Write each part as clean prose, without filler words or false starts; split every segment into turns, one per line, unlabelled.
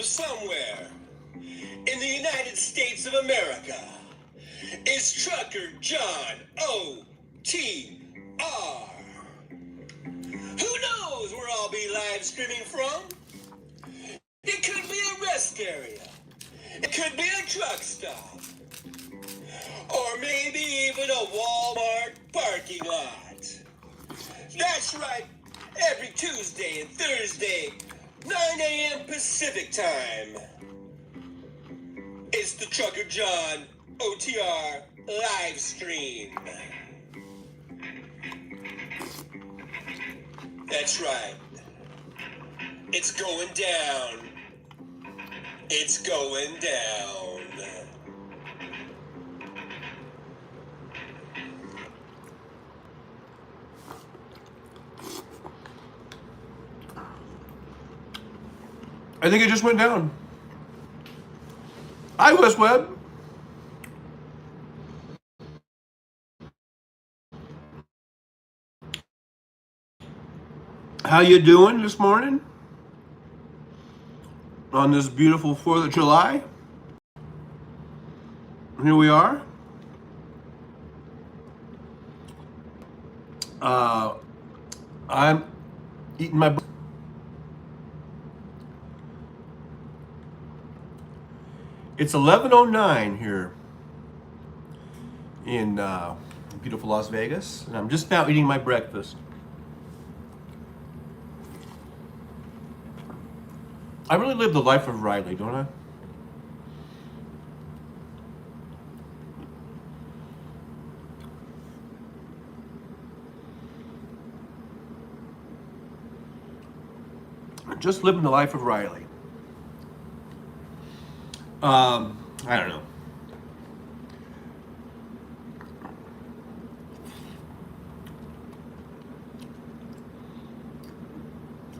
somewhere in the United States of America is Trucker John O.T.R. Who knows where I'll be live streaming from? It could be a rest area. It could be a truck stop. Or maybe even a Walmart parking lot. That's right. Every Tuesday and Thursday, 9 a.m. Pacific time. It's the Trucker John OTR live stream. That's right. It's going down. It's going down.
I think it just went down. Hi, West Webb. How you doing this morning? On this beautiful 4th of July. Here we are. I'm eating my... It's 11:09 here in beautiful Las Vegas, and I'm just now eating my breakfast. I really live the life of Riley, don't I? Just living the life of Riley. I don't know.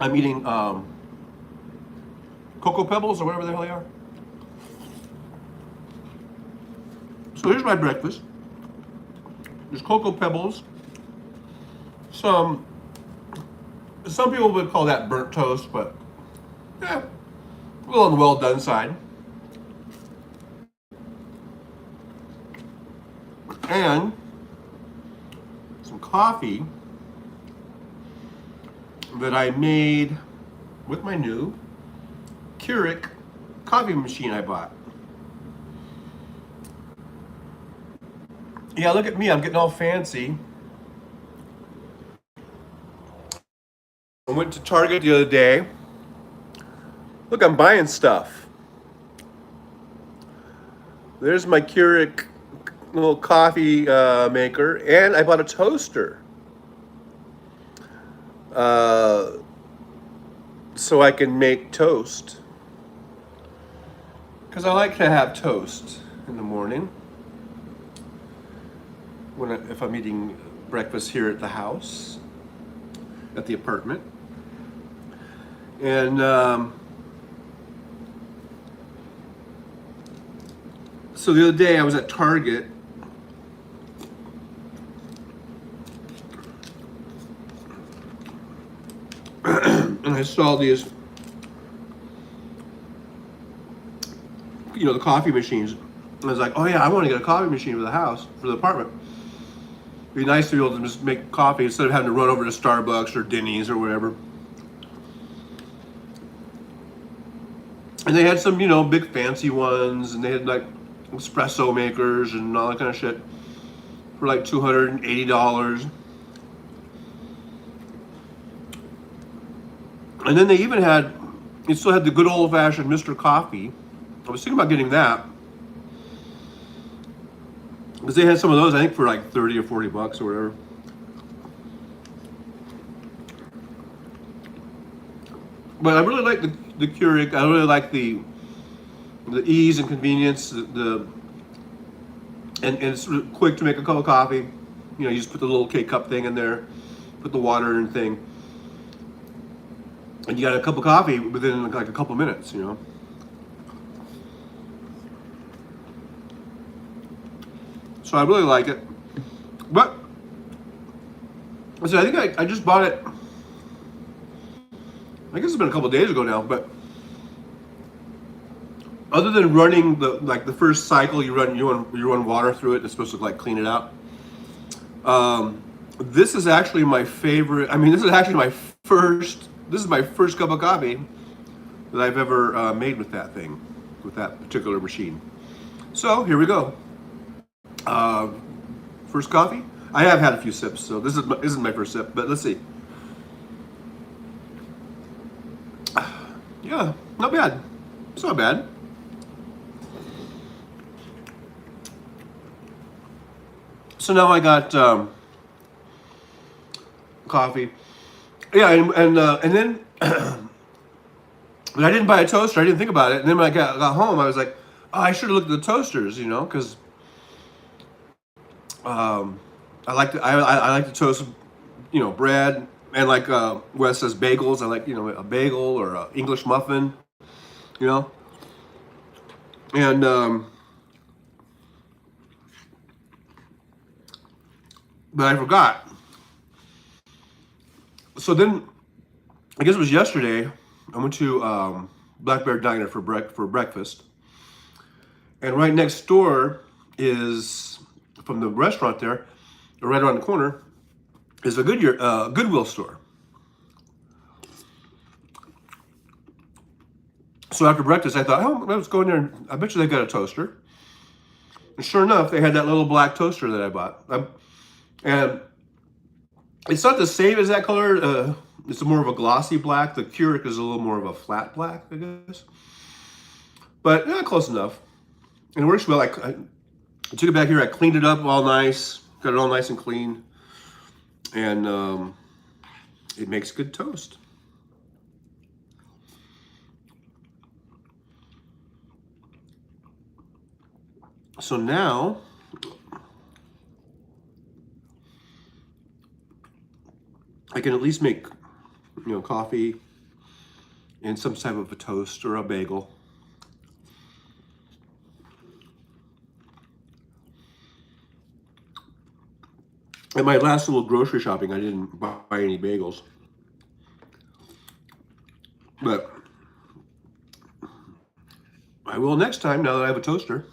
I'm eating Cocoa Pebbles or whatever the hell they are. So here's my breakfast. There's Cocoa Pebbles. Some people would call that burnt toast, but yeah, a little on the well done side. And some coffee that I made with my new Keurig coffee machine I bought. Yeah, look at me, I'm getting all fancy. I went to Target the other day. Look, I'm buying stuff. There's my Keurig little coffee maker, and I bought a toaster so I can make toast, because I like to have toast in the morning if I'm eating breakfast here at the house, at the apartment. And so the other day I was at Target, and I saw these, the coffee machines. And I was like, oh yeah, I want to get a coffee machine for the house, for the apartment. It'd be nice to be able to just make coffee instead of having to run over to Starbucks or Denny's or whatever. And they had some, big fancy ones, and they had like espresso makers and all that kind of shit for like $280. And then they even had, it still had the good old-fashioned Mr. Coffee. I was thinking about getting that, because they had some of those, I think, for like 30 or 40 bucks or whatever. But I really like the Keurig. I really like the ease and convenience. And it's really quick to make a cup of coffee. You just put the little K-cup thing in there, put the water and thing, and you got a cup of coffee within like a couple of minutes. So I really like it. But I think I just bought it. I guess it's been a couple of days ago now, but other than running the first cycle, you run water through it. It's supposed to like clean it out. This is actually my favorite. I mean, this is actually my first. This is my first cup of coffee that I've ever made with that thing, with that particular machine. So here we go. First coffee. I have had a few sips, so this isn't my first sip, but let's see. Yeah, not bad. It's not bad. So now I got coffee. Yeah, and then but I didn't buy a toaster. I didn't think about it. And then when I got home, I was like, oh, I should have looked at the toasters, because I like to toast, bread, and like Wes says bagels. I like a bagel or an English muffin, and but I forgot. So then, I guess it was yesterday. I went to Black Bear Diner for breakfast, and right next door is, from the restaurant there, right around the corner, is a Goodwill store. So after breakfast, I thought, oh, let's go in there. I bet you they got a toaster. And sure enough, they had that little black toaster that I bought. And it's not the same as that color. It's more of a glossy black. The Keurig is a little more of a flat black, I guess. But yeah, close enough. And it works well. I took it back here. I cleaned it up all nice. Got it all nice and clean. And it makes good toast. So now, I can at least make, coffee and some type of a toast or a bagel. At my last little grocery shopping, I didn't buy any bagels. But I will next time, now that I have a toaster.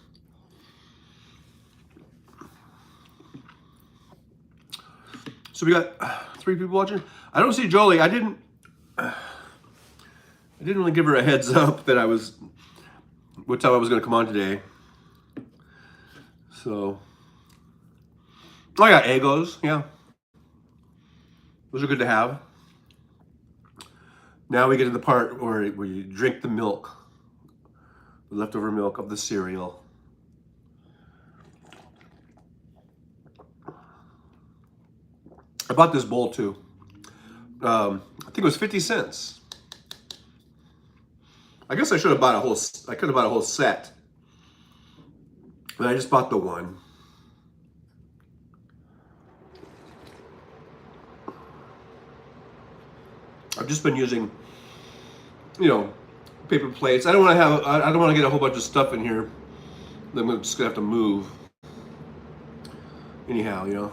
So we got 3 people watching. I don't see Jolie. I didn't really give her a heads up that what time I was going to come on today. So, I got Eggos, yeah. Those are good to have. Now we get to the part where you drink the milk, the leftover milk of the cereal. I bought this bowl too. I think it was 50 cents. I guess I could have bought a whole set. But I just bought the one. I've just been using, paper plates. I don't want to get a whole bunch of stuff in here that I'm just gonna have to move. Anyhow,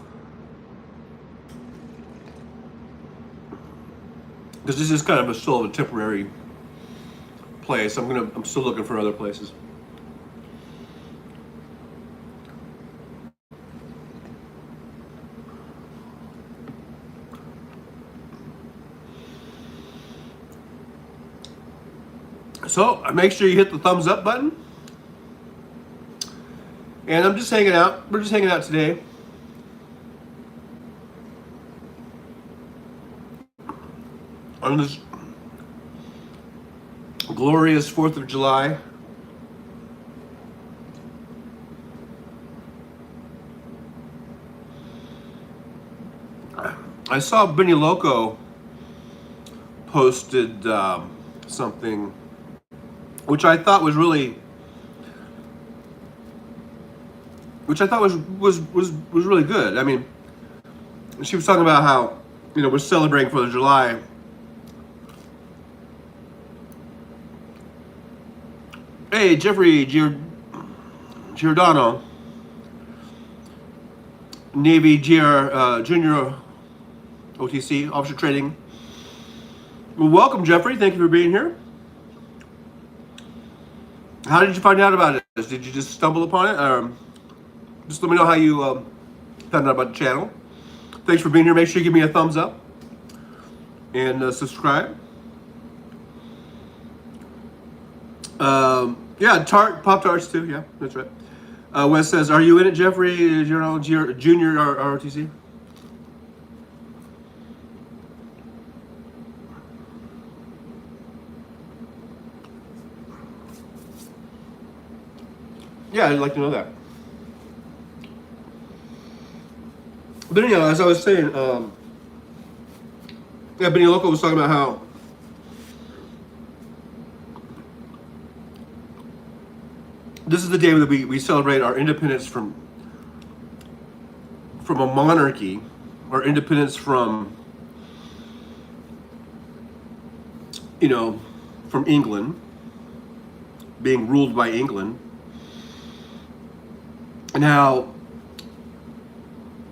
because this is kind of still a temporary place. I'm still looking for other places. So make sure you hit the thumbs up button. And I'm just hanging out. We're just hanging out today. On this glorious 4th of July. I saw Benny Loco posted something which I thought was really really good. I mean, she was talking about how, we're celebrating 4th of July. Hey, Jeffrey Giordano, Navy Junior OTC, Officer Training. Well, welcome, Jeffrey. Thank you for being here. How did you find out about it? Did you just stumble upon it? Just let me know how you found out about the channel. Thanks for being here. Make sure you give me a thumbs up and subscribe. Yeah, Pop Tarts too. Yeah, that's right. Wes says, "Are you in it, Jeffrey? Junior ROTC?" Yeah, I'd like to know that. But anyhow, as I was saying, yeah, Benny Loco was talking about how this is the day that we celebrate our independence from a monarchy, our independence from, you know, from England, being ruled by England, and how,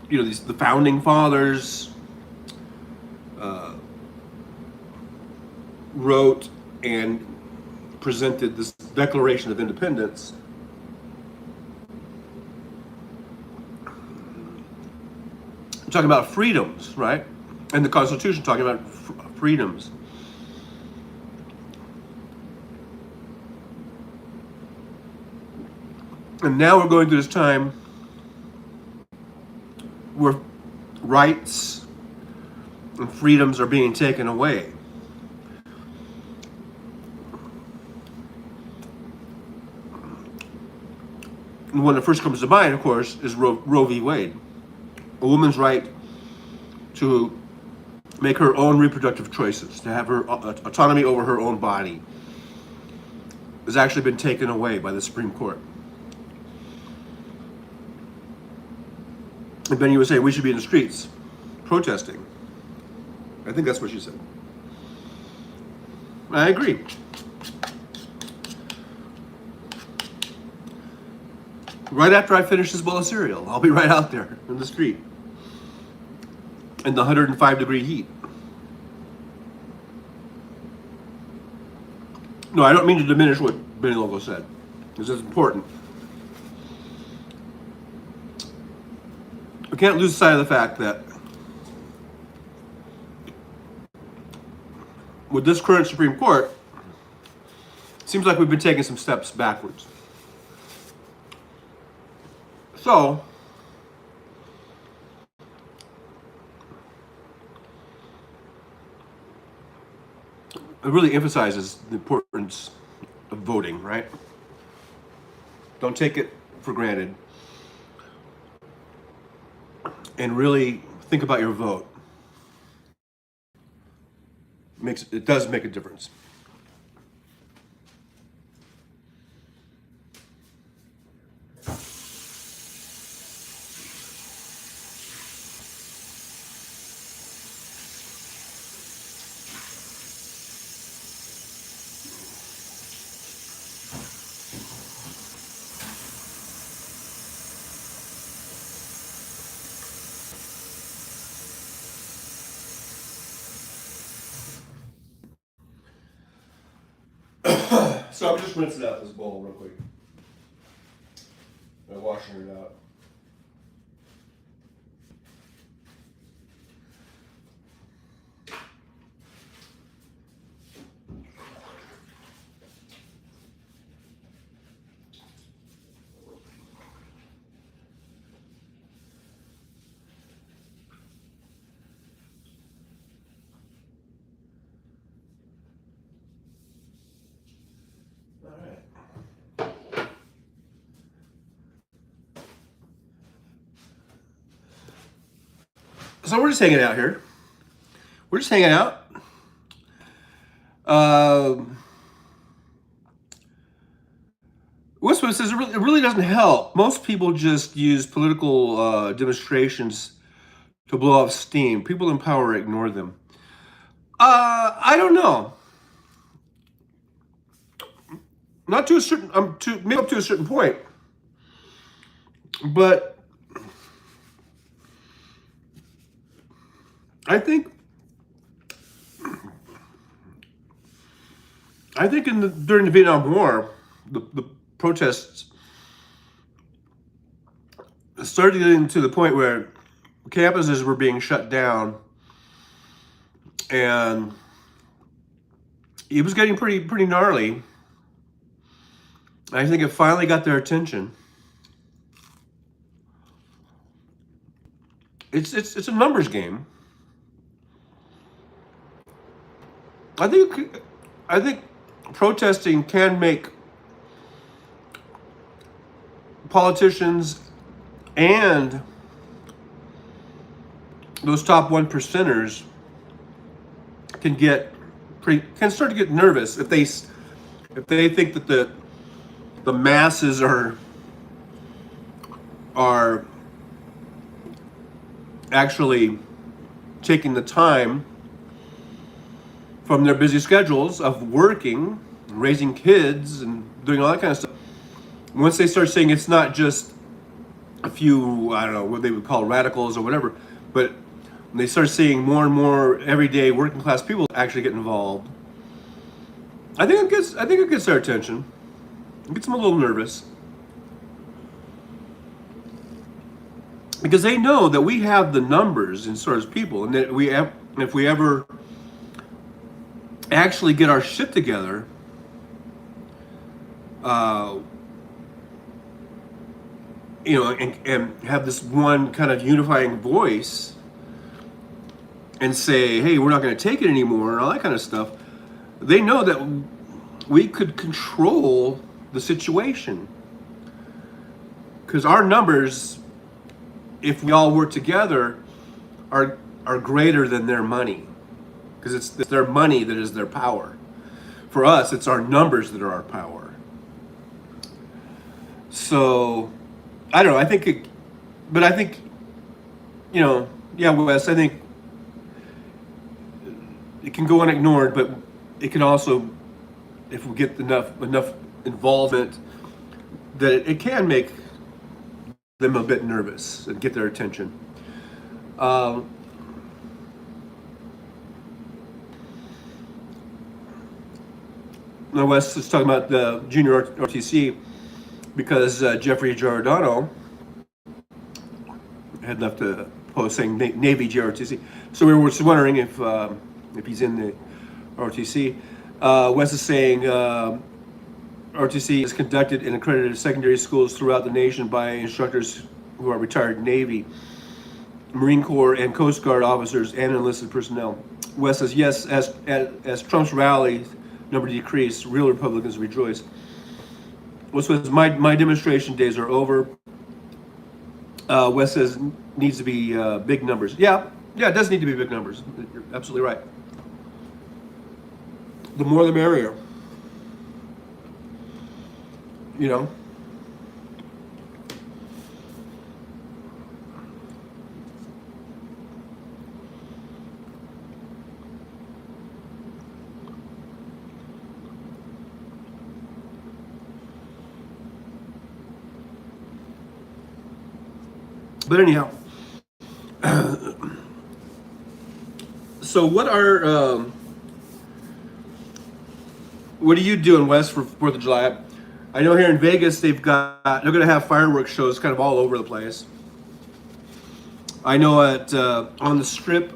you know, the founding fathers wrote and presented this Declaration of Independence. Talking about freedoms, right? And the Constitution talking about freedoms. And now we're going through this time where rights and freedoms are being taken away. And one that first comes to mind, of course, is Roe v. Wade. A woman's right to make her own reproductive choices, to have her autonomy over her own body, has actually been taken away by the Supreme Court. And Benny was saying we should be in the streets protesting. I think that's what she said. I agree. Right after I finish this bowl of cereal, I'll be right out there in the street in the 105-degree heat. No, I don't mean to diminish what Benny Logo said, because it's important. We can't lose sight of the fact that with this current Supreme Court, it seems like we've been taking some steps backwards. So, it really emphasizes the importance of voting, right? Don't take it for granted. And really think about your vote. It does make a difference. So I'm just rinsing out this bowl real quick. I'm washing it out. So we're just hanging out here. We're just hanging out. Westwood says it really doesn't help. Most people just use political demonstrations to blow off steam. People in power ignore them. I don't know. Not to a certain, maybe up to a certain point. But I think during the Vietnam War, the protests started getting to the point where campuses were being shut down, and it was getting pretty gnarly. I think it finally got their attention. It's a numbers game. I think protesting can make politicians and those top 1%ers can start to get nervous if they think that the masses are actually taking the time from their busy schedules of working, raising kids, and doing all that kind of stuff. Once they start saying it's not just a few, I don't know, what they would call radicals or whatever, but when they start seeing more and more everyday working class people actually get involved, I think it gets their attention. It gets them a little nervous. Because they know that we have the numbers in sort of people, and that if we ever actually get our shit together, and have this one kind of unifying voice, and say, hey, we're not going to take it anymore, and all that kind of stuff. They know that we could control the situation, because our numbers, if we all work together, are greater than their money, because it's their money that is their power. For us, it's our numbers that are our power. So, I don't know. I think, yeah, Wes. I think it can go unignored, but it can also, if we get enough involvement, that it can make them a bit nervous and get their attention. Now, Wes is talking about the junior ROTC because Jeffrey Giordano had left a post saying Navy JROTC. So we were just wondering if he's in the ROTC. Wes is saying ROTC is conducted in accredited secondary schools throughout the nation by instructors who are retired Navy, Marine Corps, and Coast Guard officers and enlisted personnel. Wes says, yes, as Trump's rally number decreased, real Republicans rejoice. Wes says, my demonstration days are over. Wes says, needs to be big numbers. Yeah, it does need to be big numbers. You're absolutely right. The more the merrier. You know? But anyhow, so what are what are you doing, Wes, for 4th of July? I know here in Vegas they're going to have fireworks shows kind of all over the place. I know at on the Strip,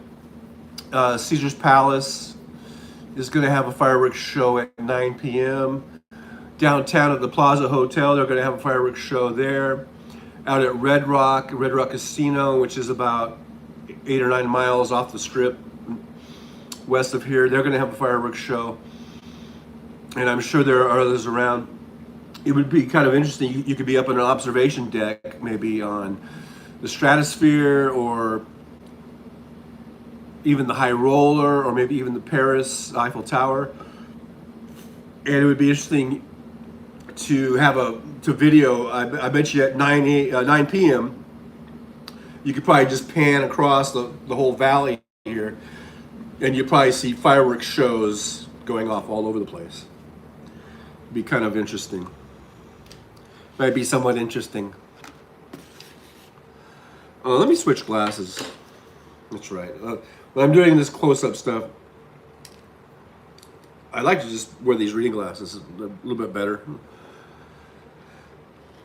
Caesar's Palace is going to have a fireworks show at 9 p.m. Downtown at the Plaza Hotel, they're going to have a fireworks show there. Out at Red Rock Casino, which is about 8 or 9 miles off the Strip, west of here, they're going to have a fireworks show. And I'm sure there are others around. It would be kind of interesting. You could be up on an observation deck, maybe on the Stratosphere, or even the High Roller, or maybe even the Paris Eiffel Tower. And it would be interesting to have to video. I bet you at 9 p.m. you could probably just pan across the whole valley here, and you probably see fireworks shows going off all over the place. Be kind of interesting. Might be somewhat interesting. Let me switch glasses. That's right. When I'm doing this close-up stuff, I like to just wear these reading glasses a little bit better.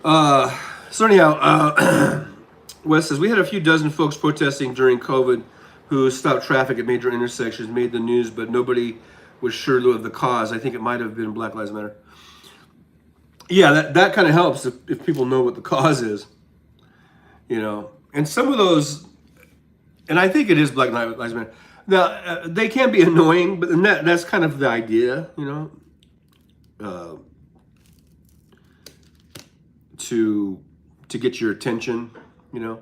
So anyhow, Wes says we had a few dozen folks protesting during COVID who stopped traffic at major intersections, made the news, but nobody was sure of the cause. I think it might have been Black Lives Matter. Yeah, that kind of helps if people know what the cause is, you know. And some of those, and I think it is Black Lives Matter. Now they can be annoying, but that's kind of the idea, you know, to get your attention, you know.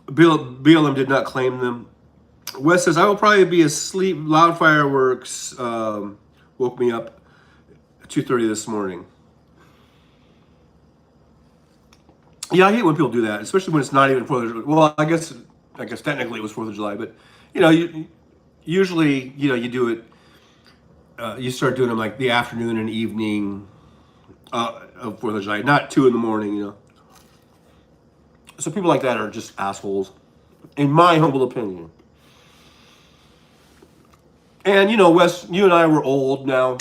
BLM did not claim them. Wes says I will probably be asleep. Loud fireworks woke me up at 2:30 this morning. Yeah, I hate when people do that, especially when it's not even 4th of July. Well, I guess technically it was 4th of July, but you know, usually, you know, you do it. You start doing them like the afternoon and evening of 4th of July, not 2 in the morning. You know, so people like that are just assholes, in my humble opinion. And you know, Wes, you and I were old now,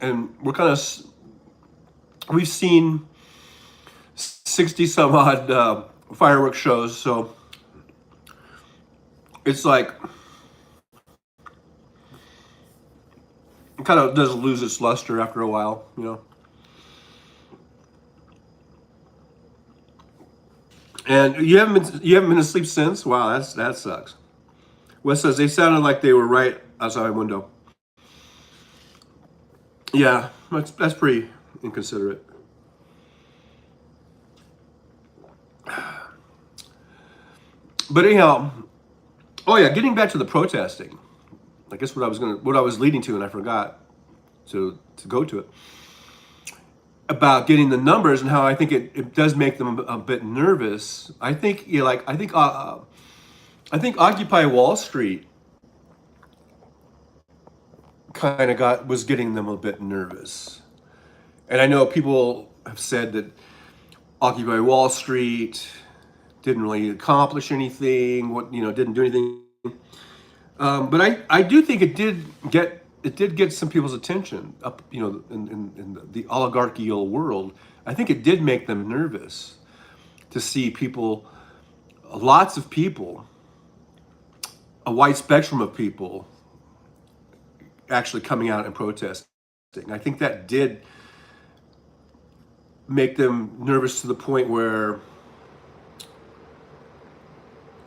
and we're kind of we've seen 60 some odd fireworks shows, so it's like it kind of does lose its luster after a while, you know. And you haven't been asleep since? Wow, that sucks. Wes says they sounded like they were right outside my window. Yeah, that's pretty inconsiderate. But anyhow, oh yeah, getting back to the protesting. I guess what I was leading to, and I forgot to go to it, about getting the numbers and how I think it does make them a bit nervous. I think I think Occupy Wall Street kind of was getting them a bit nervous. And I know people have said that Occupy Wall Street didn't really accomplish anything. Didn't do anything. But I do think it did get some people's attention up, you know, in the oligarchical world. I think it did make them nervous to see people, lots of people, a wide spectrum of people actually coming out and protesting. I think that did make them nervous to the point where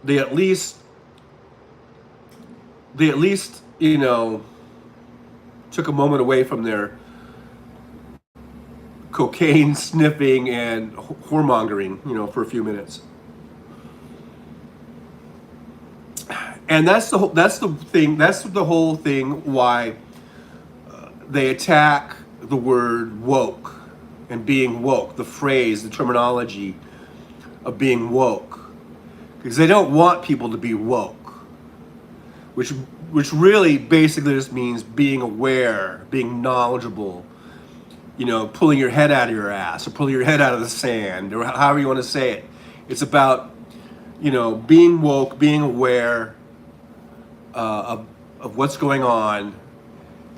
they at least, you know, took a moment away from their cocaine sniffing and whoremongering, you know, for a few minutes. And that's the whole thing why they attack the word woke and being woke, the phrase, the terminology of being woke, because they don't want people to be woke, which really basically just means being aware, being knowledgeable, you know, pulling your head out of your ass or pulling your head out of the sand, or however you want to say it. It's about, you know, being woke, being aware of what's going on.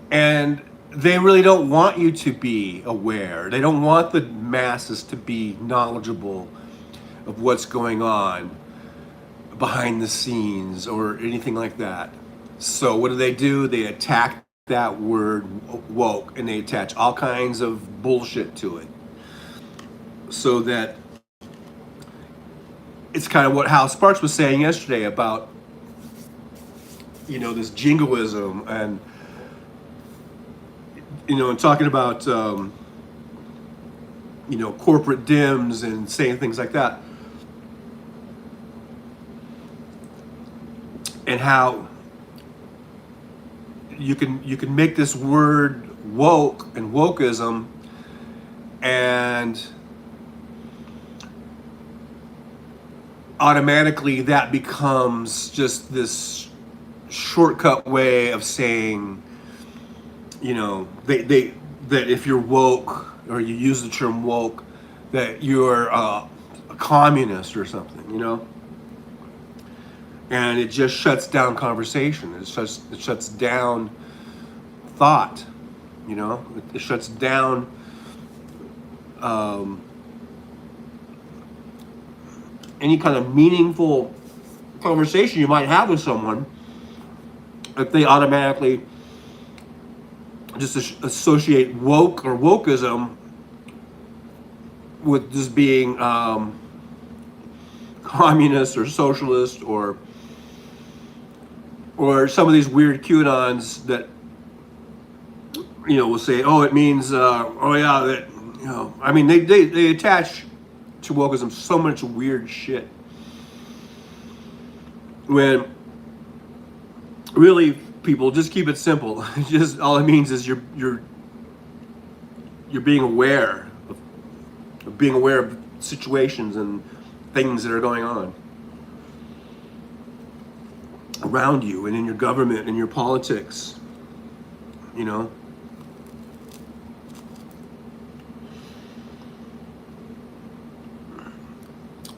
And they really don't want you to be aware. They don't want the masses to be knowledgeable of what's going on behind the scenes or anything like that. So what do? They attack that word woke, and they attach all kinds of bullshit to it, so that it's kind of what Hal Sparks was saying yesterday about, you know, this jingoism, and you know, and talking about you know, corporate dims and saying things like that, and how you can make this word woke and wokeism, and automatically that becomes just this shortcut way of saying, you know, that if you're woke, or you use the term woke, that you're a communist or something, you know. And it just shuts down conversation. It shuts down thought, you know. It shuts down any kind of meaningful conversation you might have with someone if they automatically just associate woke or wokeism with just being communist or socialist or some of these weird QAnons that will say, oh, it means oh yeah, that I mean they attach to wokeism so much weird shit when really people just keep it simple. Just all it means is you're being aware of situations and things that are going on around you and in your government and your politics,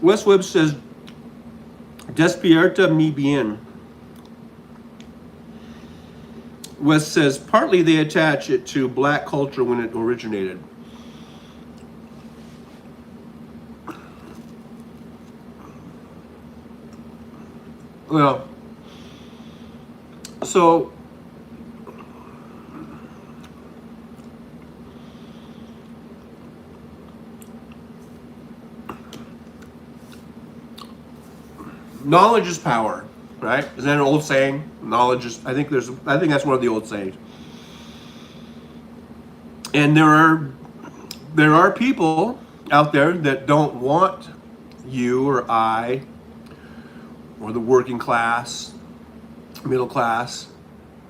Wes Webb says, Despierta mi bien. Wes says, partly they attach it to black culture when it originated. Well, so knowledge is power, right? Is that an old saying? Knowledge is. I think that's one of the old sayings. And there are people out there that don't want you or I or the working class, middle class,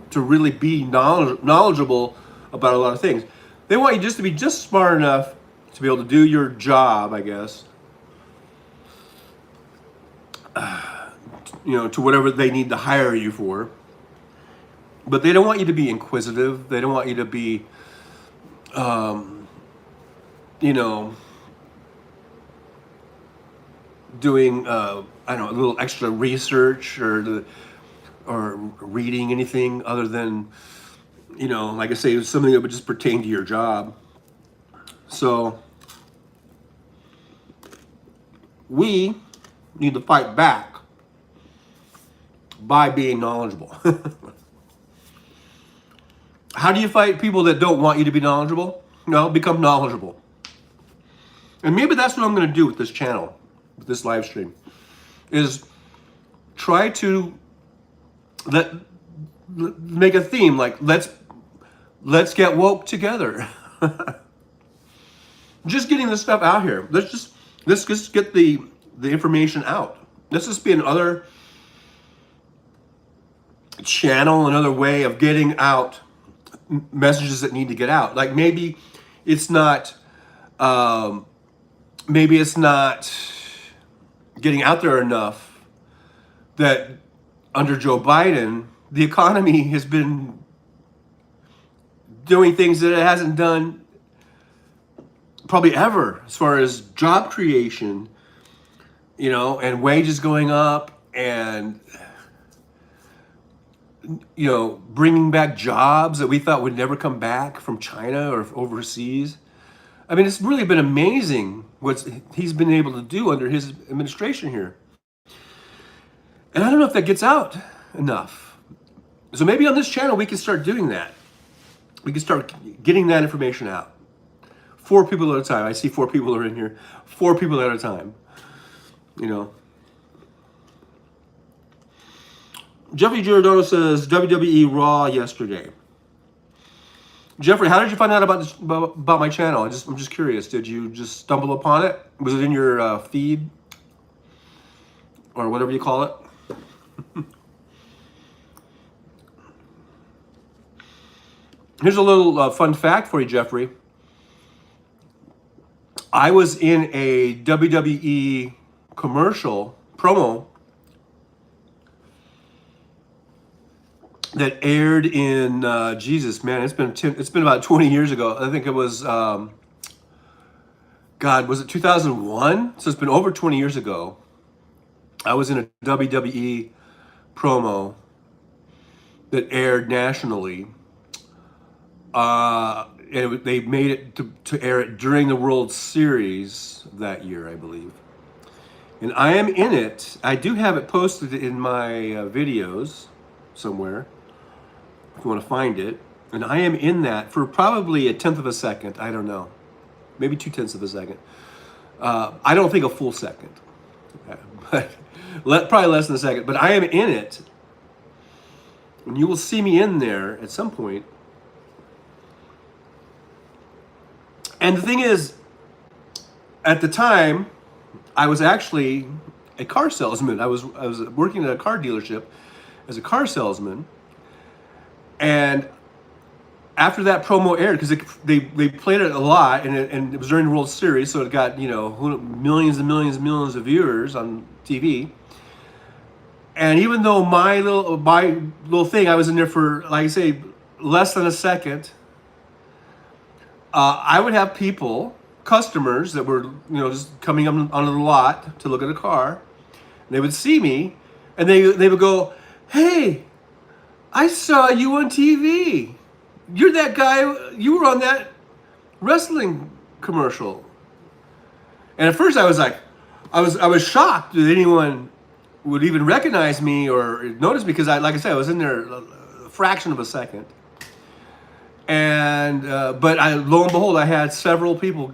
to really be knowledgeable about a lot of things. They want you just to be just smart enough to be able to do your job, I guess. To whatever they need to hire you for. But they don't want you to be inquisitive. They don't want you to be, doing, a little extra research or reading anything other than, like I say, something that would just pertain to your job. So we need to fight back by being knowledgeable. How do you fight people that don't want you to be knowledgeable? No, become knowledgeable. And maybe that's what I'm going to do with this channel, with this live stream, is try to make a theme like let's get woke together. Just getting this stuff out here. Let's just get the information out. Let's just be another channel, another way of getting out messages that need to get out. Like maybe it's not getting out there enough that under Joe Biden, the economy has been doing things that it hasn't done probably ever, as far as job creation, and wages going up and bringing back jobs that we thought would never come back from China or overseas. I mean, it's really been amazing what he's been able to do under his administration here. And I don't know if that gets out enough. So maybe on this channel, we can start doing that. We can start getting that information out. 4 people at a time. I see 4 people are in here. 4 people at a time. Jeffrey Giordano says WWE Raw yesterday. Jeffrey, how did you find out about my channel? I'm just curious. Did you just stumble upon it? Was it in your feed or whatever you call it? Here's a little fun fact for you, Jeffrey. I was in a WWE commercial promo that aired in Jesus, man, it's been about 20 years ago. I think it was was it 2001? So it's been over 20 years ago. I was in a WWE promo that aired nationally. they made it to air it during the World Series that year, I believe. And I am in it. I do have it posted in my videos somewhere, if you want to find it. And I am in that for probably a tenth of a second. I don't know. Maybe 2/10 of a second. I don't think a full second. But probably less than a second. But I am in it. And you will see me in there at some point. And the thing is, at the time, I was actually a car salesman. I was working at a car dealership as a car salesman. And after that promo aired, because they played it a lot, and it was during the World Series, so it got, you know, millions and millions and millions of viewers on TV. And even though my little thing, I was in there for, like I say, less than a second, I would have people, customers that were, you know, just coming onto the lot to look at a car. And they would see me, and they would go, "Hey, I saw you on TV. You're that guy. You were on that wrestling commercial." And at first, I was like, I was shocked that anyone would even recognize me or notice me, because like I said, I was in there a fraction of a second. And but lo and behold, I had several people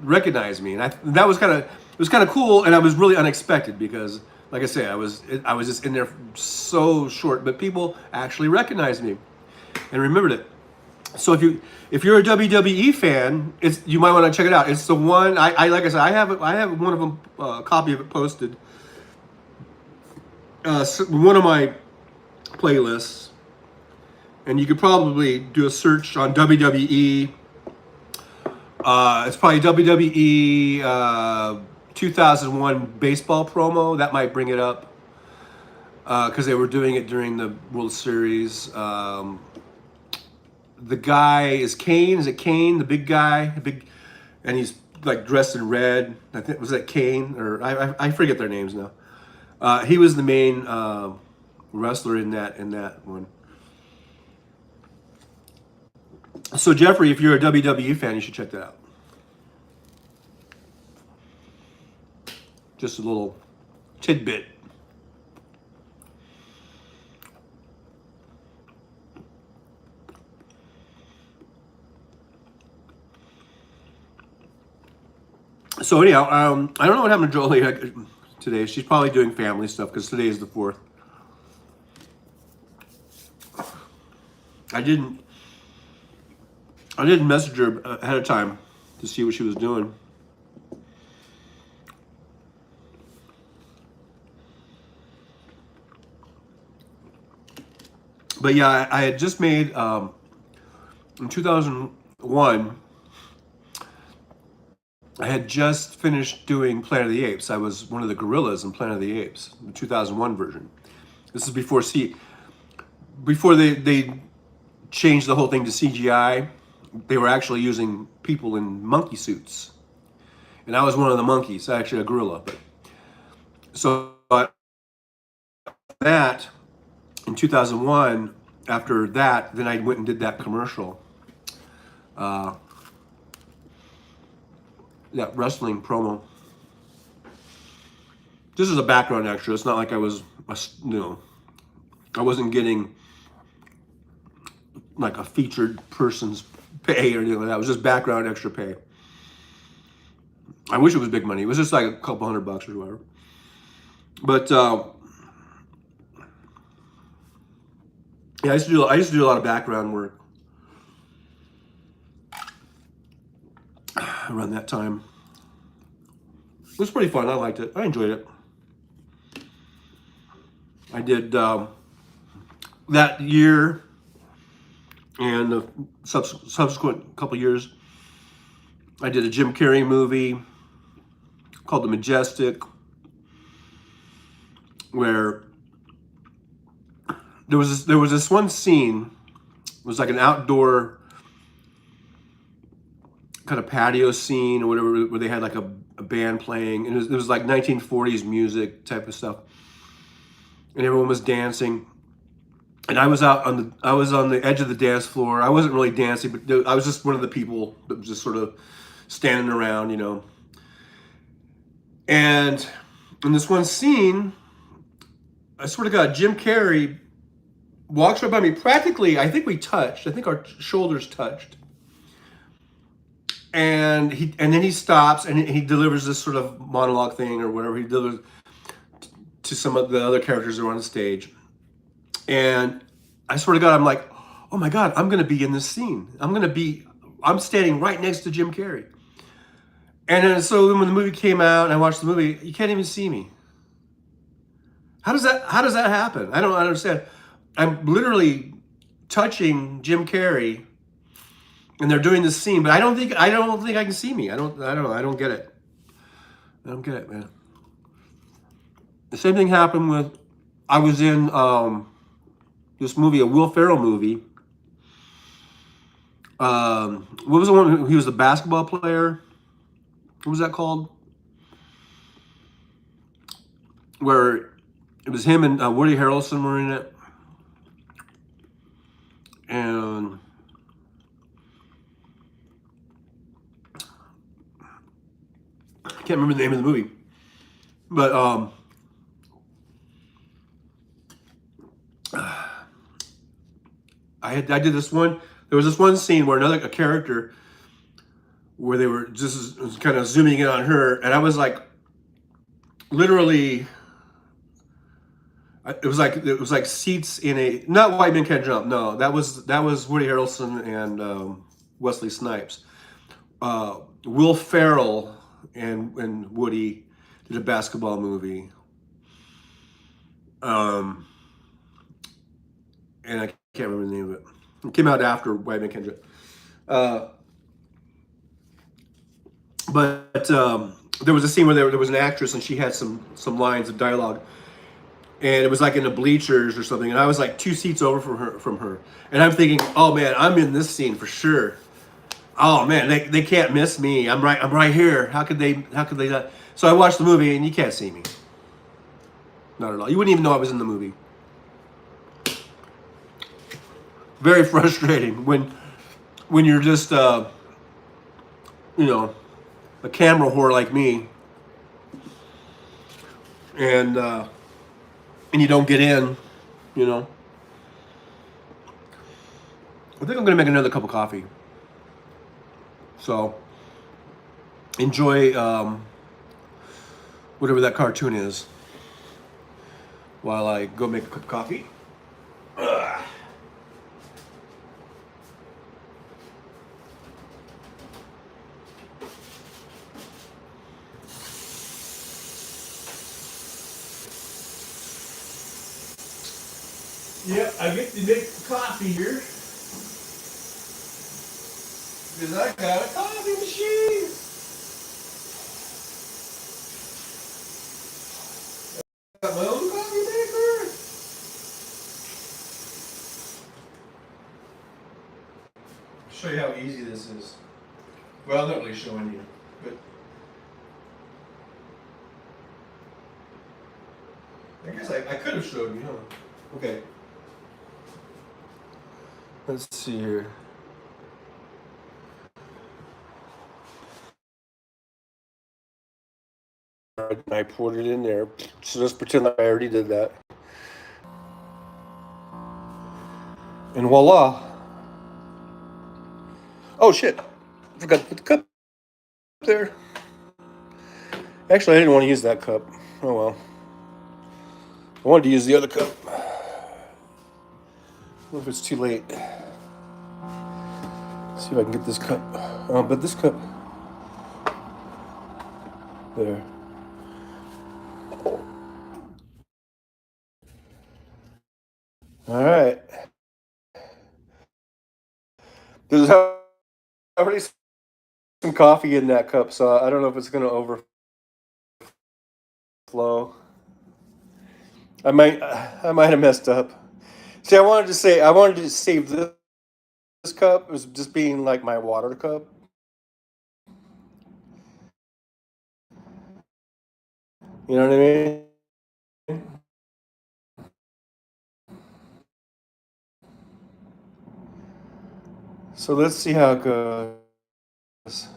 recognize me, and that was kind of cool, and I was really unexpected because, like I said, I was just in there so short, but people actually recognized me and remembered it. So if you're a WWE fan, you might want to check it out. It's the one I like I said, I have one of them, a copy of it posted. One of my playlists. And you could probably do a search on WWE. It's probably WWE 2001 baseball promo. That might bring it up, because they were doing it during the World Series. The guy is Kane. Is it Kane? The big guy, and he's like dressed in red. I think, was that Kane, or I forget their names now. He was the main wrestler in that one. So Jeffrey, if you're a WWE fan, you should check that out. Just a little tidbit. So anyhow, I don't know what happened to Jolie today. She's probably doing family stuff because today is the 4th. I didn't message her ahead of time to see what she was doing. But yeah, I had just made, in 2001, I had just finished doing Planet of the Apes. I was one of the gorillas in Planet of the Apes, the 2001 version. This is before they changed the whole thing to CGI. They were actually using people in monkey suits, and I was one of the monkeys, actually a gorilla. But so that in 2001, after that, then I went and did that commercial, that wrestling promo. This is a background extra. It's not like I was, I wasn't getting like a featured person's pay or anything like that. It was just background extra pay. I wish it was big money. It was just like a couple $100 or whatever. But yeah, I used to do a lot of background work around that time. It was pretty fun. I liked it. I enjoyed it. I did that year and the subsequent couple years. I did a Jim Carrey movie called The Majestic, where there was this one scene. It was like an outdoor kind of patio scene or whatever, where they had like a band playing, and it was like 1940s music type of stuff, and everyone was dancing. and I was on the edge of the dance floor. I wasn't really dancing, but I was just one of the people that was just sort of standing around, you know. And in this one scene, I swear to God, Jim Carrey walks right by me. Practically, I think we touched. I think our shoulders touched. And then he stops and he delivers this sort of monologue thing or whatever he delivers to some of the other characters that are on the stage. And I swear to God, I'm like, oh my God, I'm gonna be in this scene. I'm standing right next to Jim Carrey. And then so when the movie came out and I watched the movie, you can't even see me. How does that happen? I don't understand. I'm literally touching Jim Carrey and they're doing this scene, but I don't think I can see me. I don't know. I don't get it. I don't get it, man. The same thing happened with I was in this movie, a Will Ferrell movie. What was the one? He was the basketball player. What was that called? Where it was him and Woody Harrelson were in it, and I can't remember the name of the movie, but I did this one. There was this one scene where a character where they were just kind of zooming in on her, and I was like, literally, it was like seats in a not White Men Can't Jump. No, that was Woody Harrelson and Wesley Snipes. Will Ferrell and Woody did a basketball movie, um, and I can't remember the name of it. It came out after White Men Can't Jump. Uh, but there was a scene where there was an actress and she had some lines of dialogue, and it was like in the bleachers or something, and I was like 2 seats over from her, and I'm thinking, oh man, I'm in this scene for sure. Oh man, they can't miss me. I'm right here. How could they not? So I watched the movie and you can't see me. Not at all. You wouldn't even know I was in the movie. Very frustrating when you're just you know a camera whore like me, and you don't get in. You know. I think I'm gonna make another cup of coffee. So enjoy whatever that cartoon is while I go make a cup of coffee. Ugh. Yep, I get to make coffee here because I got a coffee machine. Got my own coffee maker. Show you how easy this is. Well, I'm not really showing you, but I guess I could have showed you, huh? Okay. Let's see here. I poured it in there. So let's pretend like I already did that. And voila. Oh shit. I forgot to put the cup there. Actually, I didn't want to use that cup. Oh well. I wanted to use the other cup. What if it's too late? See if I can get this cup. But this cup. There. All right. There's already some coffee in that cup, so I don't know if it's going to overflow. I might have messed up. See, I wanted to save this cup as just being like my water cup. You know what I mean? So let's see how it goes.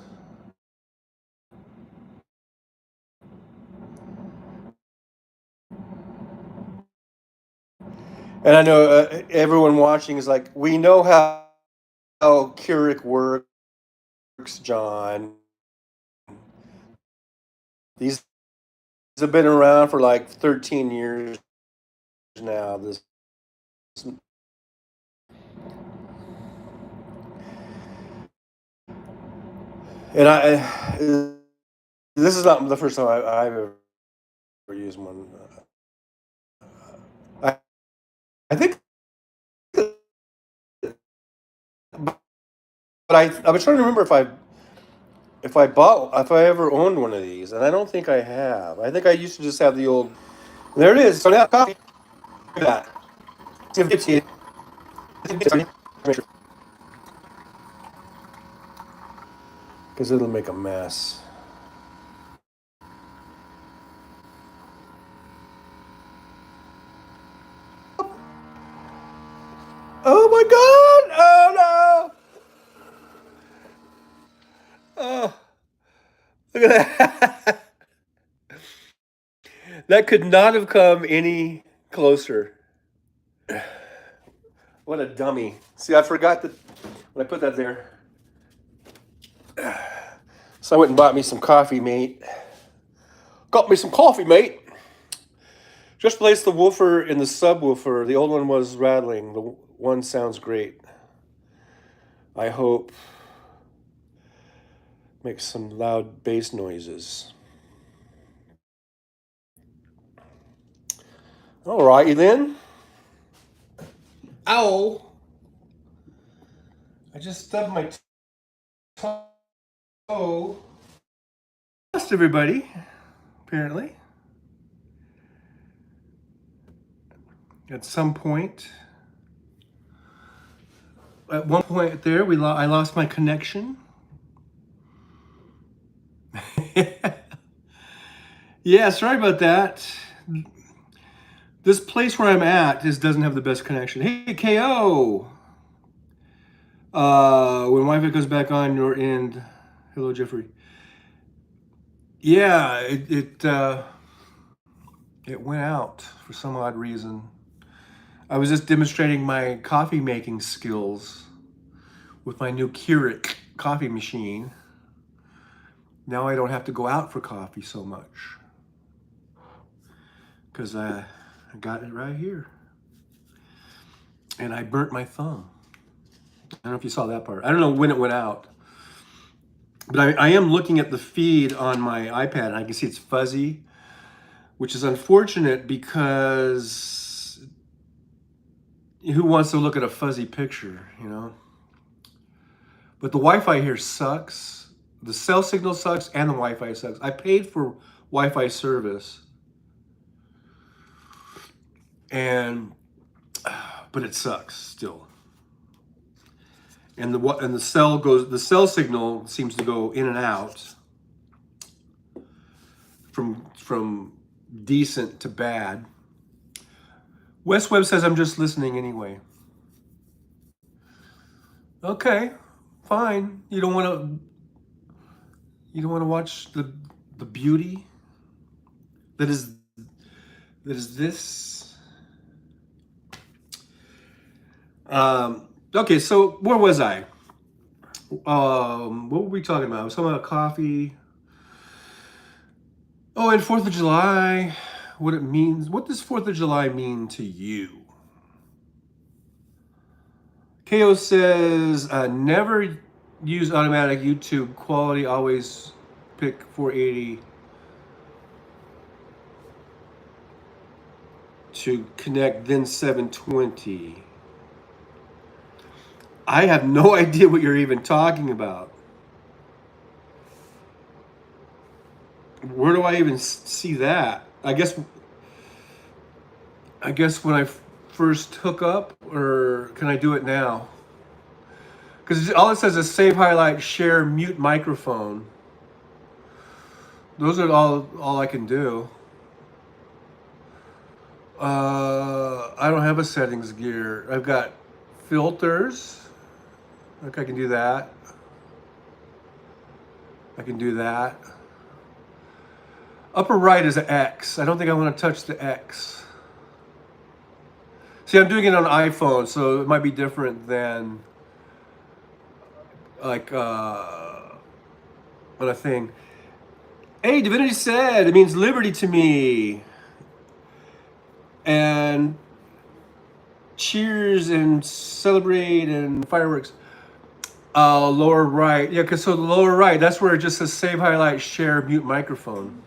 And I know everyone watching is like, we know how Keurig works, John. These have been around for like 13 years now. This and this is not the first time I've ever used one. I, I think, but I was trying to remember if I ever owned one of these, and I don't think I have. I think I used to just have the old. There it is. So now coffee. Look at that. See if because it'll make a mess. Oh my God! Oh no! Oh, look at that! That could not have come any closer. What a dummy! See, I forgot that when I put that there. So I went and bought me some coffee, mate. Got me some coffee, mate. Just placed the woofer in the subwoofer. The old one was rattling. The one sounds great. I hope makes some loud bass noises. All righty then. Ow! I just stubbed my toe. Lost everybody, apparently. At some point. At one point there, I lost my connection. Yeah, sorry about that. This place where I'm at doesn't have the best connection. Hey, KO! When Wi-Fi goes back on your end, hello, Jeffrey. Yeah, it went out for some odd reason. I was just demonstrating my coffee making skills with my new Keurig coffee machine. Now I don't have to go out for coffee so much because I got it right here. And I burnt my thumb. I don't know if you saw that part. I don't know when it went out. But I am looking at the feed on my iPad and I can see it's fuzzy, which is unfortunate because who wants to look at a fuzzy picture, you know? But the Wi-Fi here sucks. The cell signal sucks and the Wi-Fi sucks. I paid for Wi-Fi service, but it sucks still. And the cell signal seems to go in and out from decent to bad. West Webb says I'm just listening anyway. Okay, fine. You don't want to watch the beauty that is this. Okay, so where was I? What were we talking about? I was talking about coffee. Oh, and 4th of July, what it means. What does 4th of July mean to you? KO says, never use automatic YouTube quality, always pick 480 to connect, then 720. I have no idea what you're even talking about. Where do I even see that? I guess when I first hook up, or can I do it now? Because all it says is save, highlight, share, mute microphone. Those are all I can do. I don't have a settings gear. I've got filters. Look, I can do that. I can do that. Upper right is an X. I don't think I want to touch the X. See, I'm doing it on iPhone, so it might be different than like on a thing. Hey, Divinity said it means liberty to me. And cheers and celebrate and fireworks. Lower right. Yeah, because so the lower right, that's where it just says save, highlight, share, mute microphone.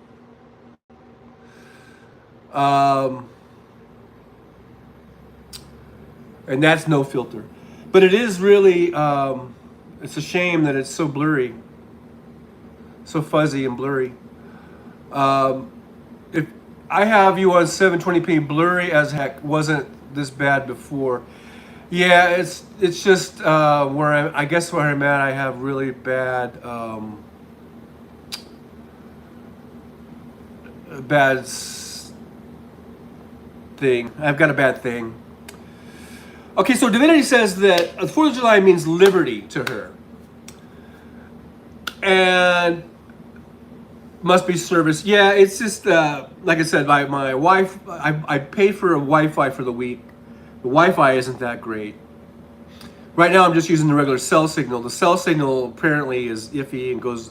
And that's no filter. But it is really, it's a shame that it's so blurry. So fuzzy and blurry. If I have you on 720p, blurry as heck, wasn't this bad before. Yeah, it's just where I guess where I'm at, I have really bad thing. I've got a bad thing. Okay, so Divinity says that the 4th of July means liberty to her. And must be service. Yeah, it's just, like I said, my wife, I paid for a Wi-Fi for the week. The Wi-Fi isn't that great. Right now I'm just using the regular cell signal. The cell signal apparently is iffy and goes,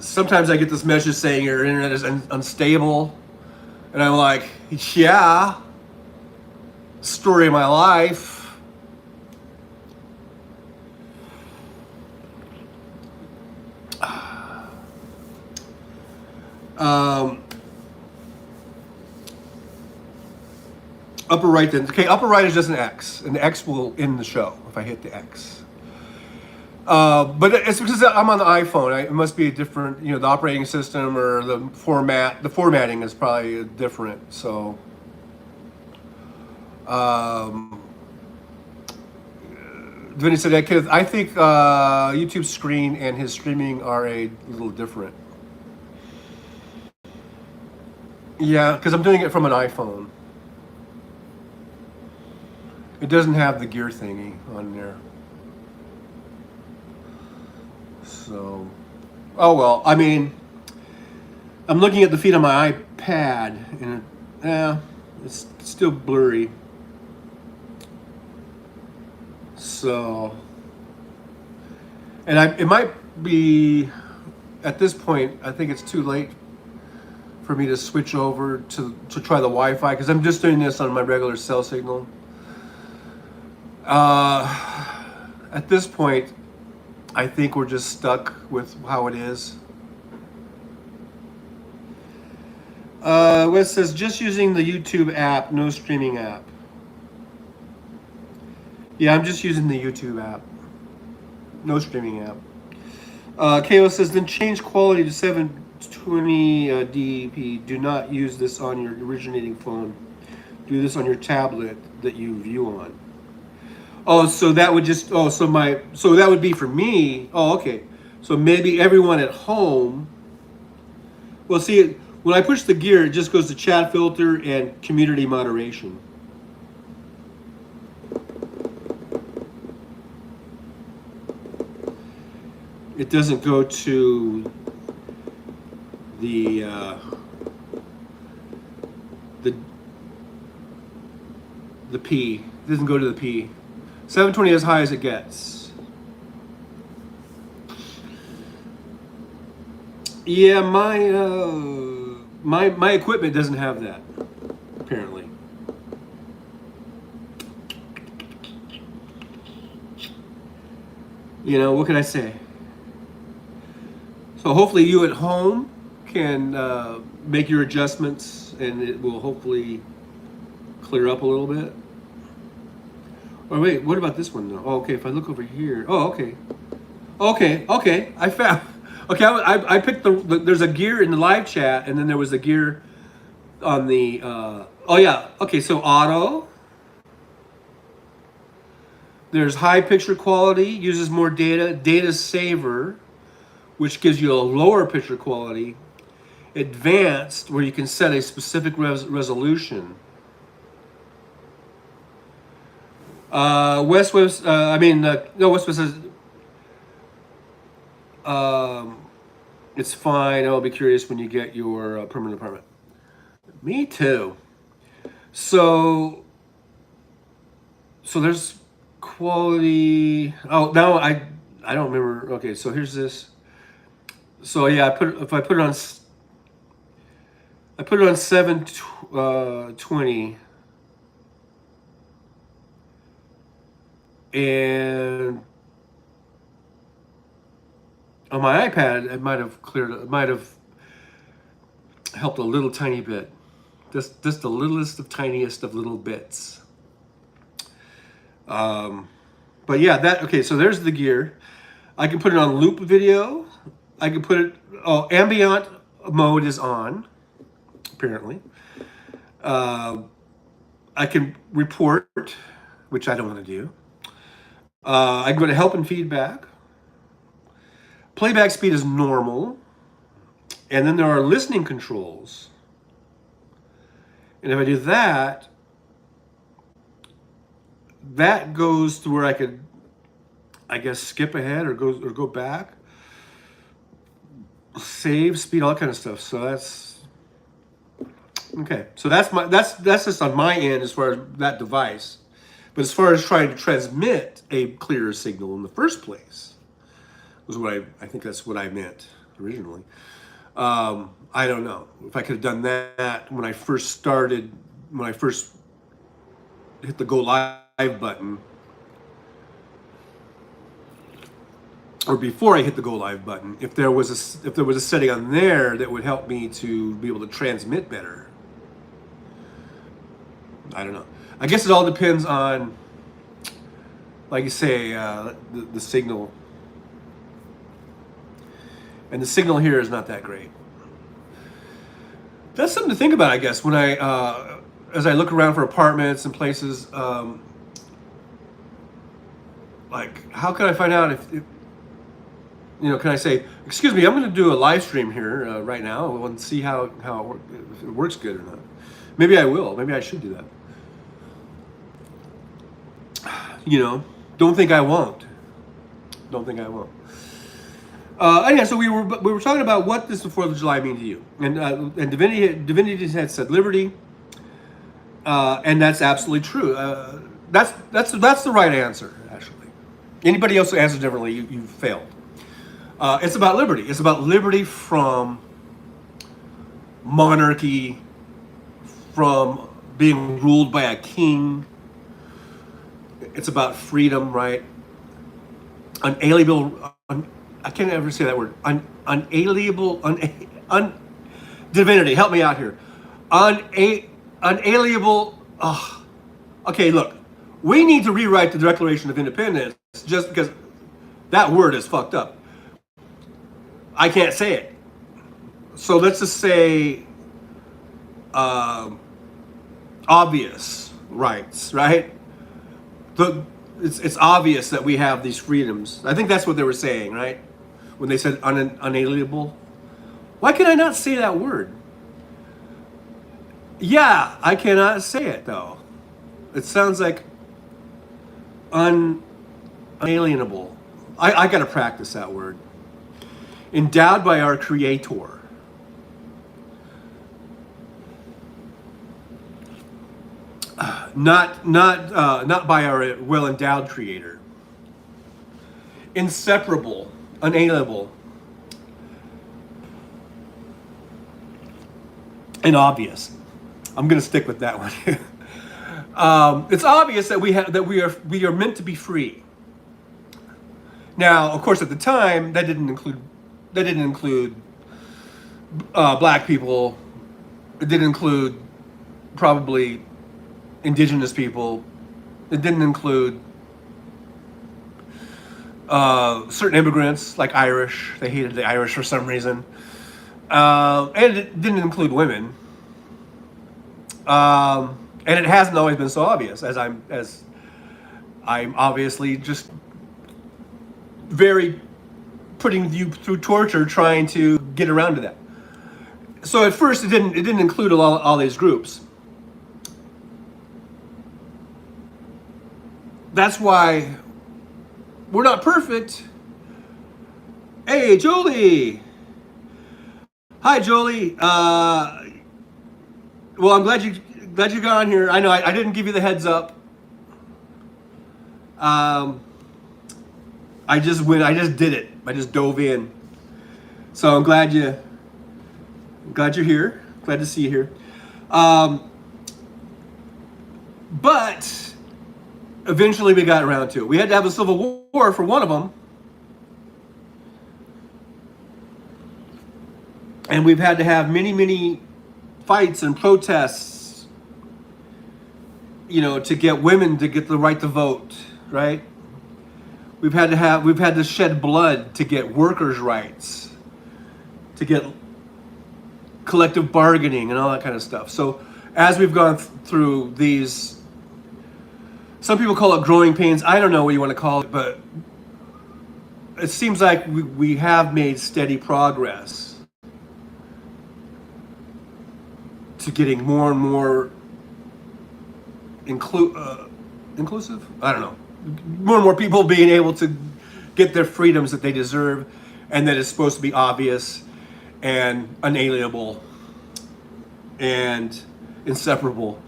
sometimes I get this message saying your internet is unstable. And I'm like, yeah, story of my life. Upper right then. Okay, upper right is just an X. And the X will end the show if I hit the X. But it's because I'm on the iPhone. It must be a different, the operating system or the format. The formatting is probably different. So, Vinny said, I think YouTube's screen and his streaming are a little different. Yeah, because I'm doing it from an iPhone. It doesn't have the gear thingy on there. So, oh well. I mean, I'm looking at the feed on my iPad, and it's still blurry. So, and it might be at this point. I think it's too late for me to switch over to try the Wi-Fi because I'm just doing this on my regular cell signal. At this point, I think we're just stuck with how it is. Wes says, just using the YouTube app, no streaming app. Yeah, I'm just using the YouTube app. No streaming app. KO says, then change quality to 720 DP. Do not use this on your originating phone. Do this on your tablet that you view on. Oh, so that would just, so that would be for me. Oh, okay. So maybe everyone at home. Well, see, when I push the gear, it just goes to chat filter and community moderation. It doesn't go to the P. It doesn't go to the P. 720 as high as it gets. Yeah, my equipment doesn't have that, apparently. What can I say? So hopefully you at home can make your adjustments and it will hopefully clear up a little bit. Oh wait, what about this one though? Oh, okay, if I look over here. Oh, okay. Okay, I found. Okay, I picked there's a gear in the live chat and then there was a gear on the, oh yeah, okay, so auto. There's high picture quality, uses more data saver, which gives you a lower picture quality. Advanced, where you can set a specific resolution. West. No, West says it's fine. I'll be curious when you get your permanent apartment. Me too. So, so there's quality. Oh, now I don't remember. Okay, so here's this. So yeah, if I put it on, I put it on 720, and on my iPad it might have cleared. It might have helped a little tiny bit. Just the littlest of tiniest of little bits. But yeah, that okay. So there's the gear. I can put it on loop video. I can put it. Oh, ambient mode is on. Apparently, I can report, which I don't want to do. I can go to help and feedback. Playback speed is normal, and then there are listening controls. And if I do that, that goes to where I could, I guess, skip ahead or go back, save speed, all that kind of stuff. So that's okay. So that's just on my end as far as that device. But as far as trying to transmit a clearer signal in the first place, was what I think that's what I meant originally. I don't know if I could have done that when I first started, when I first hit the go live button, or before I hit the go live button. If there was a setting on there that would help me to be able to transmit better. I don't know. I guess it all depends on, like you say, the signal. And the signal here is not that great. That's something to think about, I guess, when as I look around for apartments and places. Like, how can I find out if can I say, excuse me, I'm going to do a live stream here right now and see how if it works good or not. Maybe I will. Maybe I should do that. Don't think I won't. Don't think I won't. Anyhow, so we were talking about what does the 4th of July mean to you, and Divinity had said liberty, and that's absolutely true. That's the right answer. Actually, anybody else who answers differently, you failed. It's about liberty. It's about liberty from monarchy, from being ruled by a king. It's about freedom, right? Unalienable. I can't ever say that word. Unalienable. Divinity, help me out here. Unalienable. Okay, look. We need to rewrite the Declaration of Independence just because that word is fucked up. I can't say it. So let's just say obvious rights, right? It's obvious that we have these freedoms. I think that's what they were saying, right? When they said unalienable. Why can I not say that word? Yeah, I cannot say it though. It sounds like unalienable. I gotta practice that word. Endowed by our Creator. Not by our well-endowed Creator. Inseparable, unalienable, and obvious. I'm going to stick with that one. It's obvious that we are meant to be free. Now, of course, at the time that didn't include black people. It didn't include probably indigenous people. It didn't include certain immigrants like Irish. They hated the Irish for some reason. And it didn't include women. And it hasn't always been so obvious, as I'm obviously just very putting you through torture trying to get around to that. So at first it didn't include all these groups. that's why we're not perfect. Hey, Jolie. Hi, Jolie. Well, I'm glad you got on here. I know I didn't give you the heads up. I just did it. I just dove in. So I'm glad you're here. Glad to see you here. But eventually we got around to it. We had to have a civil war for one of them. And we've had to have many, many fights and protests, to get women to get the right to vote, right? We've had to shed blood to get workers' rights, to get collective bargaining and all that kind of stuff. So as we've gone through these, some people call it growing pains. I don't know what you want to call it, but it seems like we have made steady progress to getting more and more inclusive? I don't know. More and more people being able to get their freedoms that they deserve and that is supposed to be obvious and unalienable and inseparable.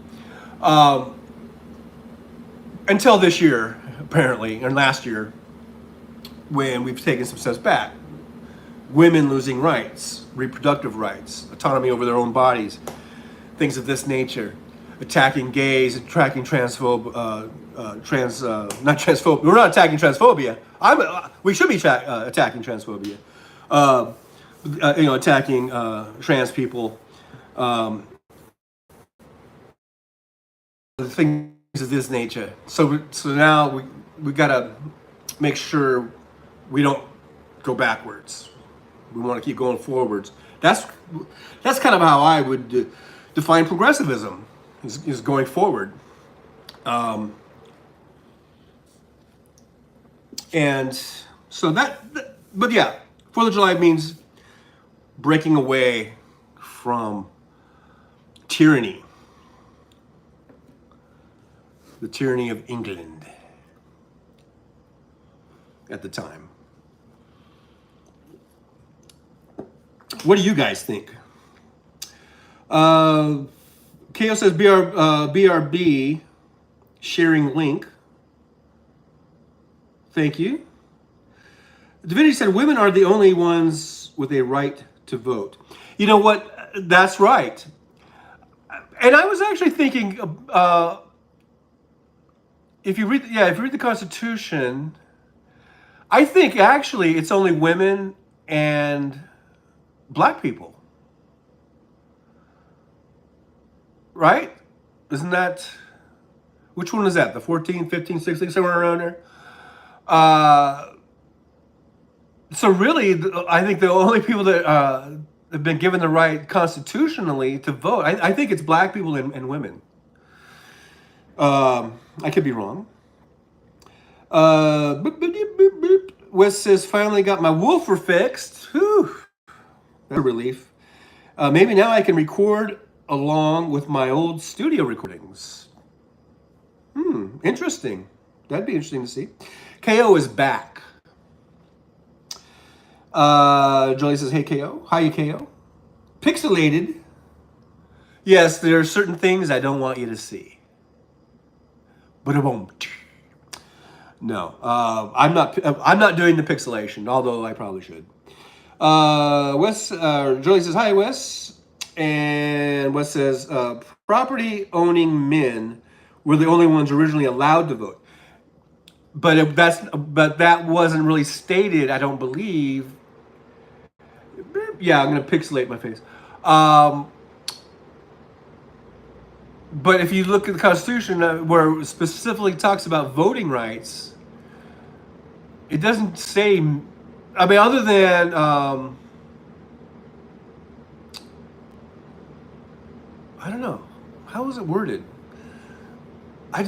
Until this year, apparently, or last year, when we've taken some steps back. Women losing rights, reproductive rights, autonomy over their own bodies, things of this nature, attacking gays, attacking not transphobia. We're not attacking transphobia. We should be attacking transphobia. Attacking trans people, things of this nature. So now we gotta make sure we don't go backwards. We want to keep going forwards. That's kind of how I would define progressivism, is going forward. And so but yeah, 4th of July means breaking away from tyranny. The tyranny of England at the time. What do you guys think? KO says BRB sharing link. Thank you. Divinity said women are the only ones with a right to vote. You know what? That's right. And I was actually thinking, if you read the Constitution, I think actually it's only women and black people. Right? Isn't that, which one is that? The 14, 15, 16, somewhere around there? So really, I think the only people that have been given the right constitutionally to vote, I think it's black people and women. I could be wrong. Wes says, finally got my woofer fixed. Whew. That's a relief. Maybe now I can record along with my old studio recordings. Interesting. That'd be interesting to see. KO is back. Jolie says, hey KO. Hi, KO. Pixelated. Yes, there are certain things I don't want you to see. But it won't. No, I'm not doing the pixelation, although I probably should. Jolie says, hi, Wes. And Wes says, property owning men were the only ones originally allowed to vote. But that wasn't really stated, I don't believe. Yeah, I'm going to pixelate my face. But if you look at the Constitution, where it specifically talks about voting rights, it doesn't say, I mean, other than, I don't know. How is it worded? I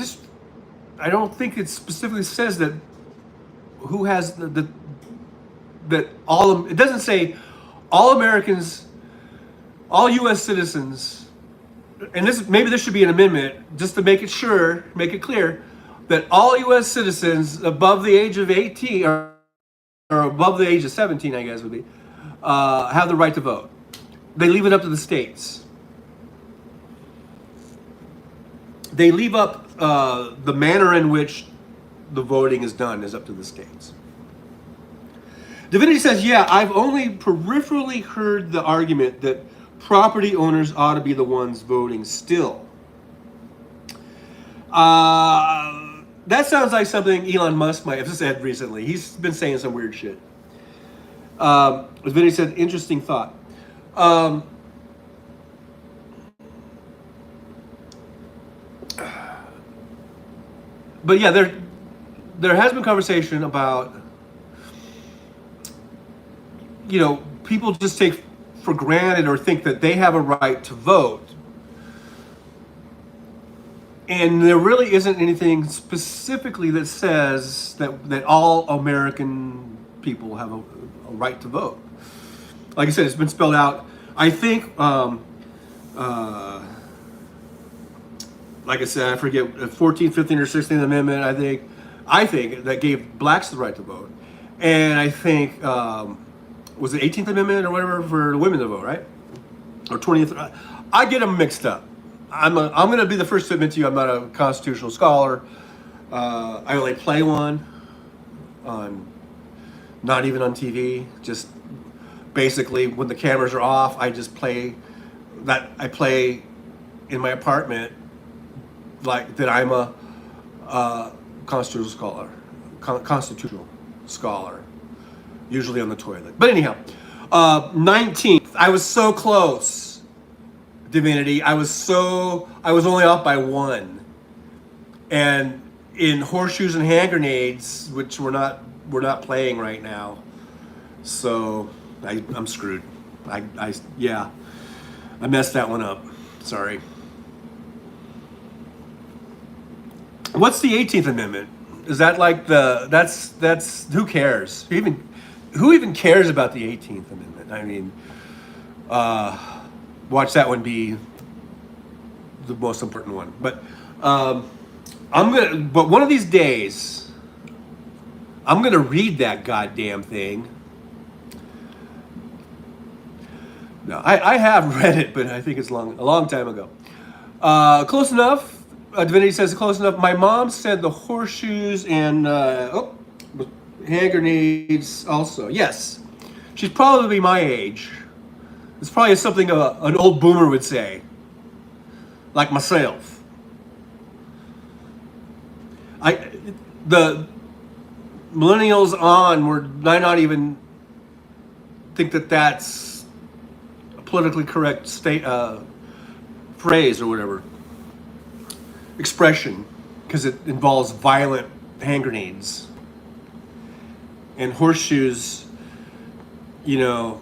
don't think it specifically says that who has that all, it doesn't say all Americans, all U.S. citizens, and maybe this should be an amendment just to make it clear, that all U.S. citizens above the age of 18 or above the age of 17, I guess would be, have the right to vote. They leave it up to the states. They leave up the manner in which the voting is done is up to the states. Divinity says, yeah, I've only peripherally heard the argument that property owners ought to be the ones voting still. That sounds like something Elon Musk might have said recently. He's been saying some weird shit. Divinity said, interesting thought. But yeah, there has been conversation about, you know, people just take for granted or think that they have a right to vote. And there really isn't anything specifically that says that all American people have a right to vote. Like I said, it's been spelled out. I think, like I said, I forget, 14th, 15th, or 16th Amendment, I think that gave blacks the right to vote. And I think, was it 18th Amendment or whatever for women to vote, right? Or 20th? I get them mixed up. I'm going to be the first to admit to you I'm not a constitutional scholar. I only play one, not even on TV. Just basically when the cameras are off, I just play that. I play in my apartment like that. I'm a constitutional scholar, usually on the toilet. But anyhow, 19th. I was so close. Divinity. I was only off by one. And in horseshoes and hand grenades, which we're not playing right now. So I'm screwed. I messed that one up. Sorry. What's the 18th Amendment? Is that like that's who cares? Who even cares about the 18th Amendment? I mean, watch that one be the most important one. But but one of these days, I'm gonna read that goddamn thing. No, I have read it, but I think it's a long time ago. Close enough. Divinity says close enough. My mom said the horseshoes and hand grenades also. Yes, she's probably my age. It's probably something an old boomer would say, like myself. The millennials might not even think that that's a politically correct phrase or whatever, expression, because it involves violent hand grenades and horseshoes. You know,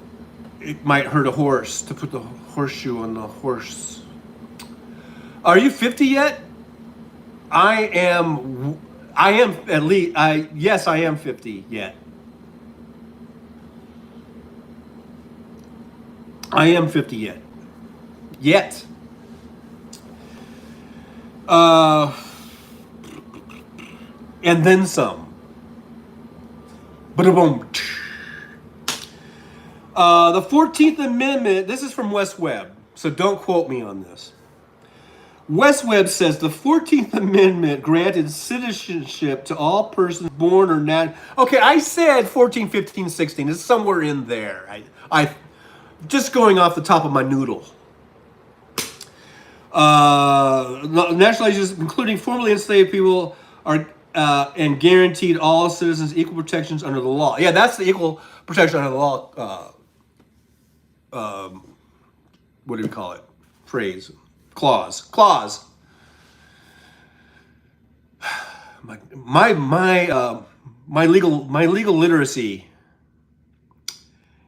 it might hurt a horse to put the horseshoe on the horse. Are you 50 yet? I am at least, yes, I am 50 yet. I am 50 yet. Yet. And then some. Ba-da-boom. The 14th Amendment, this is from Wes Webb, so don't quote me on this. Wes Webb says the 14th Amendment granted citizenship to all persons born or not. Okay, I said 14, 15, 16. It's somewhere in there. I just going off the top of my noodle. Nationalizations, including formerly enslaved people, are and guaranteed all citizens equal protections under the law. Yeah, that's the equal protection under the law. What do we call it? Phrase, clause. My legal literacy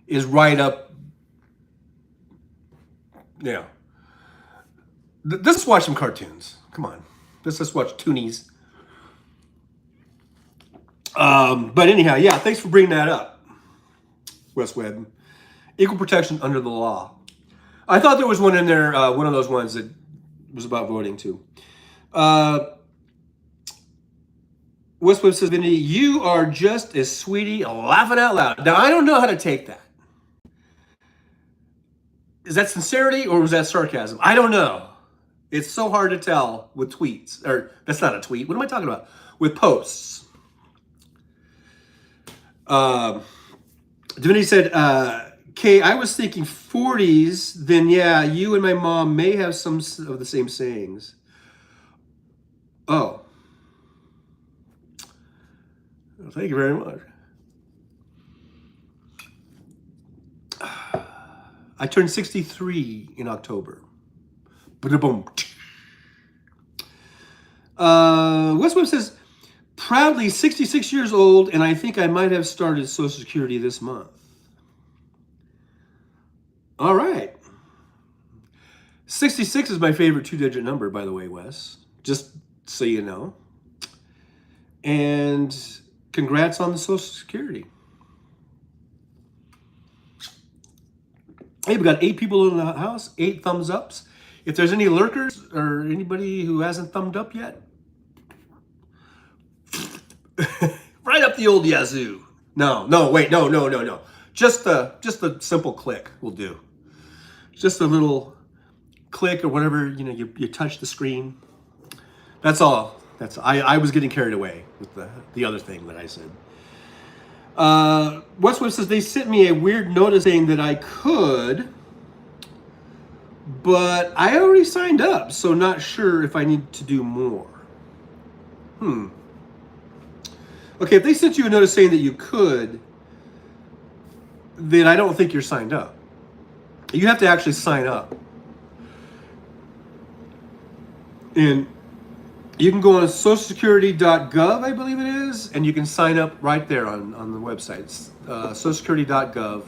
is right up. Yeah. Let's watch some cartoons. Come on, let's watch Toonies. But anyhow, yeah. Thanks for bringing that up, Wes Webb. Equal protection under the law. I thought there was one in there, one of those ones that was about voting too. Westwood says, Vinny, you are just a sweetie laughing out loud. Now, I don't know how to take that. Is that sincerity or was that sarcasm? I don't know. It's so hard to tell with tweets. Or, that's not a tweet. What am I talking about? With posts. Divinity said, Kay, I was thinking 40s, then yeah, you and my mom may have some of the same sayings. Oh. Well, thank you very much. I turned 63 in October. Boom. Westwood says, proudly 66 years old, and I think I might have started Social Security this month. All right. 66 is my favorite two-digit number, by the way, Wes. Just so you know. And congrats on the Social Security. Hey, we got 8 people in the house, 8 thumbs ups. If there's any lurkers or anybody who hasn't thumbed up yet, right up the old yazoo. No, wait, no. Just a simple click will do. Just a little click or whatever, you touch the screen. That's all. I was getting carried away with the other thing that I said. Westwood says they sent me a weird notice saying that I could, but I already signed up, so not sure if I need to do more. Okay, if they sent you a notice saying that you could, then I don't think you're signed up. You have to actually sign up. And you can go on socialsecurity.gov, I believe it is, and you can sign up right there on the website. It's, socialsecurity.gov.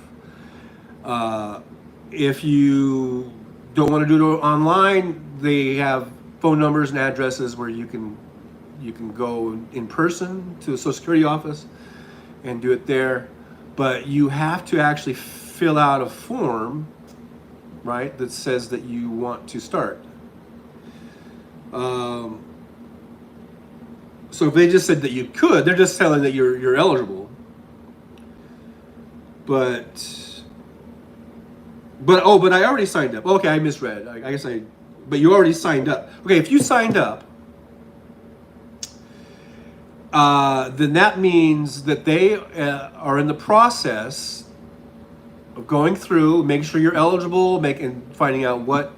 If you don't want to do it online, they have phone numbers and addresses where you can go in person to the Social Security office and do it there. But you have to actually fill out a form, right, that says that you want to start. So if they just said that you could, they're just telling that you're eligible. But I already signed up. Okay, I misread. But you already signed up. Okay, if you signed up, then that means that they are in the process of going through, making sure you're eligible, finding out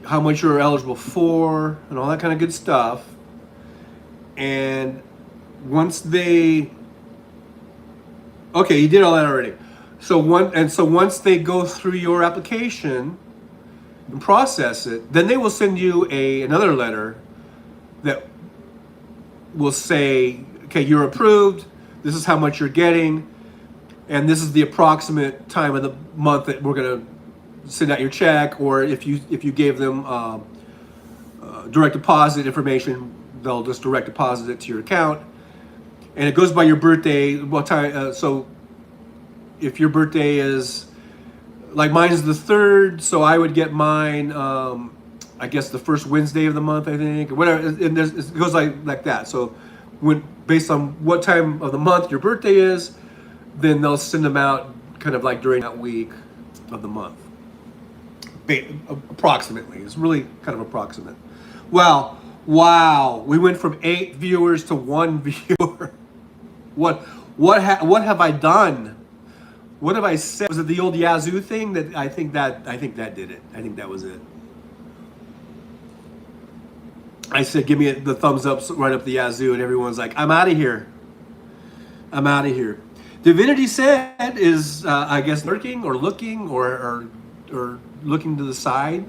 how much you're eligible for, and all that kind of good stuff. And once you did all that already. So once they go through your application and process it, then they will send you another letter that will say, okay, you're approved, this is how much you're getting, and this is the approximate time of the month that we're going to send out your check. Or if you gave them direct deposit information, they'll just direct deposit it to your account. And it goes by your birthday, what time. So if your birthday is, like mine is the 3rd, so I would get mine, I guess the first Wednesday of the month, I think, or whatever. And it goes like that. So based on what time of the month your birthday is, then they'll send them out kind of like during that week of the month. Approximately. It's really kind of approximate. Wow. We went from 8 viewers to 1 viewer. What have I done? What have I said? Was it the old Yazoo thing? That I think that did it. I think that was it. I said, give me the thumbs up right up the Yazoo, and everyone's like, I'm out of here. Divinity said is, I guess, lurking or looking or looking to the side.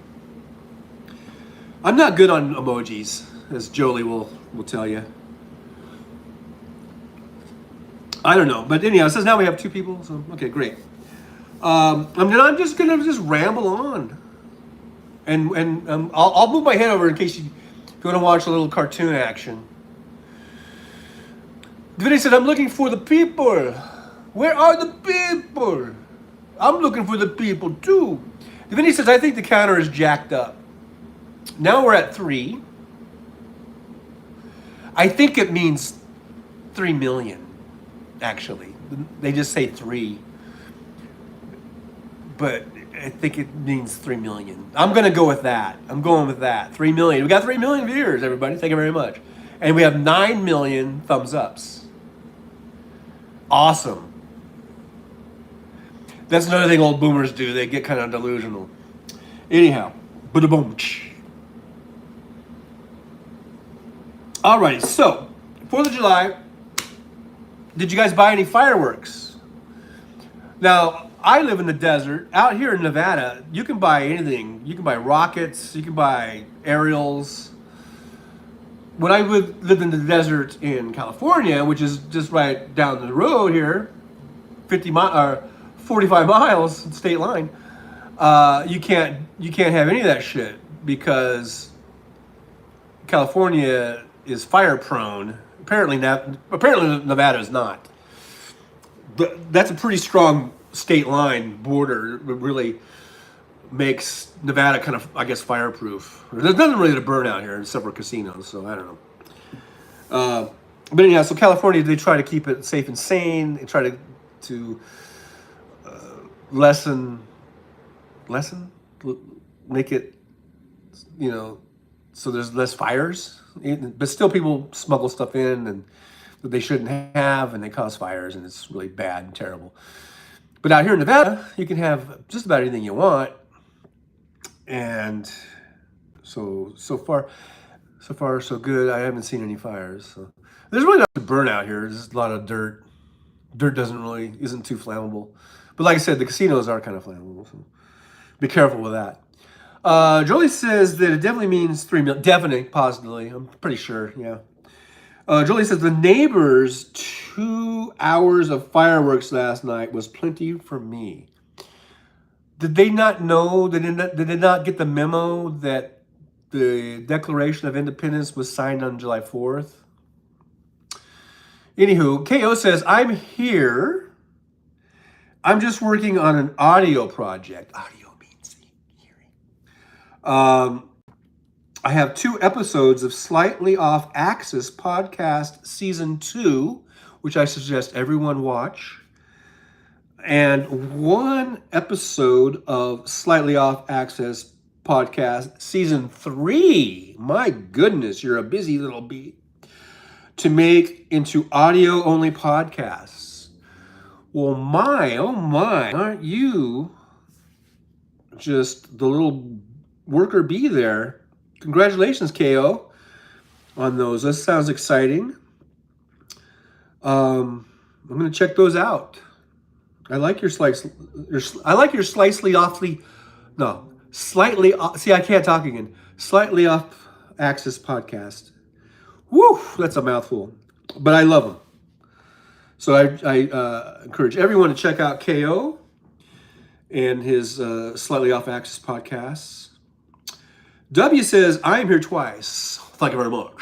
I'm not good on emojis, as Jolie will tell you. I don't know, but anyhow, it says now we have 2 people. So okay, great. I'm just gonna ramble on, and I'll move my head over in case you want to watch a little cartoon action. Divinity said, I'm looking for the people. Where are the people? I'm looking for the people too. Divinity says, I think the counter is jacked up. Now we're at 3. I think it means 3 million, actually. They just say 3. But I think it means 3 million. I'm going to go with that. I'm going with that. 3 million. We got 3 million viewers, everybody. Thank you very much. And we have 9 million thumbs ups. Awesome. That's another thing old boomers do. They get kind of delusional. Anyhow, boom. All right, so 4th of July. Did you guys buy any fireworks? Now, I live in the desert. Out here in Nevada, you can buy anything. You can buy rockets. You can buy aerials. When I lived in the desert in California, which is just right down the road here, 45 miles state line, you can't have any of that shit because California is fire prone. Apparently Nevada is not. But that's a pretty strong state line border. It really makes Nevada kind of, I guess, fireproof. There's nothing really to burn out here except for casinos, so I don't know. But anyhow, so California, they try to keep it safe and sane. They try to make it, so there's less fires. But still people smuggle stuff in and that they shouldn't have, and they cause fires, and it's really bad and terrible. But out here in Nevada, you can have just about anything you want. And so far so good. I haven't seen any fires. So there's really not to burn out here. There's a lot of dirt. Dirt isn't too flammable. But like I said, the casinos are kind of flammable. So be careful with that. Jolie says that it definitely means 3 million. Definitely, positively. I'm pretty sure, yeah. Jolie says the neighbors' 2 hours of fireworks last night was plenty for me. Did they not know? Did they not get the memo that the Declaration of Independence was signed on July 4th? Anywho, KO says, I'm here. I'm just working on an audio project. Audio means hearing. I have 2 episodes of Slightly Off Axis podcast season 2, which I suggest everyone watch. And 1 episode of Slightly Off Axis podcast season 3. My goodness, you're a busy little bee. To make into audio only podcasts. Well, oh my, aren't you just the little worker bee there? Congratulations, KO, on those. That sounds exciting. I'm going to check those out. I like your slightly off axis podcast. Woo, that's a mouthful, but I love them. So I encourage everyone to check out KO and his Slightly Off Axis podcasts. W says, I am here twice. Thank you very much.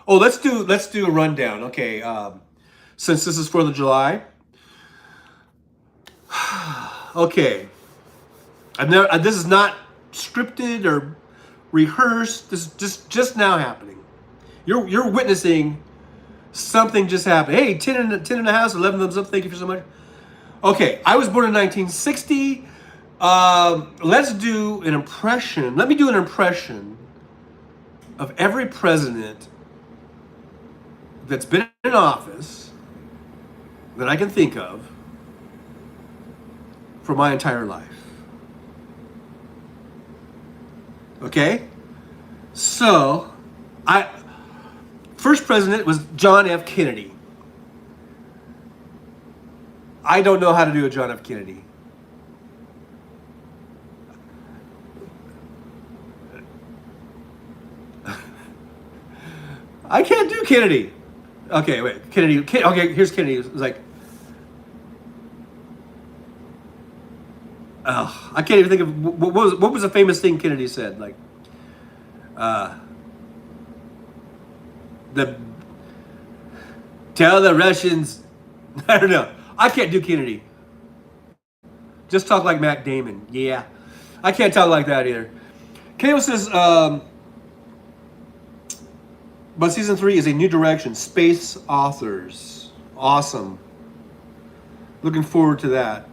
Oh, let's do a rundown. Okay, since this is 4th of July. Okay. This is not scripted or rehearsed. This is just now happening. You're witnessing something just happened. Hey, 10 in the house, 11 thumbs up. Thank you for so much. Okay, I was born in 1960. Let's do an impression. Let me do an impression of every president that's been in office that I can think of for my entire life. Okay? So, first president was John F. Kennedy. I don't know how to do a John F. Kennedy. I can't do Kennedy. Okay, wait. Kennedy. Okay, here's Kennedy. It was like, I can't even think of what was the famous thing Kennedy said. Like, tell the Russians. I don't know. I can't do Kennedy. Just talk like Matt Damon. Yeah, I can't talk like that either. Kale says, But season 3 is a new direction. Space authors. Awesome. Looking forward to that.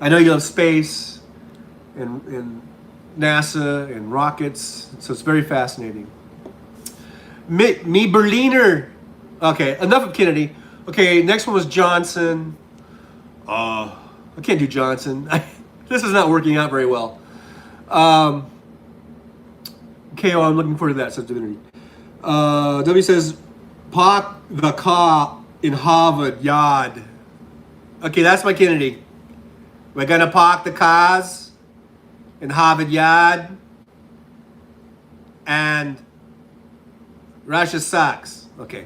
I know you love space and NASA and rockets, so it's very fascinating. Me Berliner. Okay, enough of Kennedy. Okay, next one was Johnson. I can't do Johnson. This is not working out very well. KO, I'm looking forward to that, says Divinity. W says, Park the car in Harvard Yard. Okay, that's my Kennedy. We're gonna park the cars in Harvard Yard. And Russia sucks. Okay.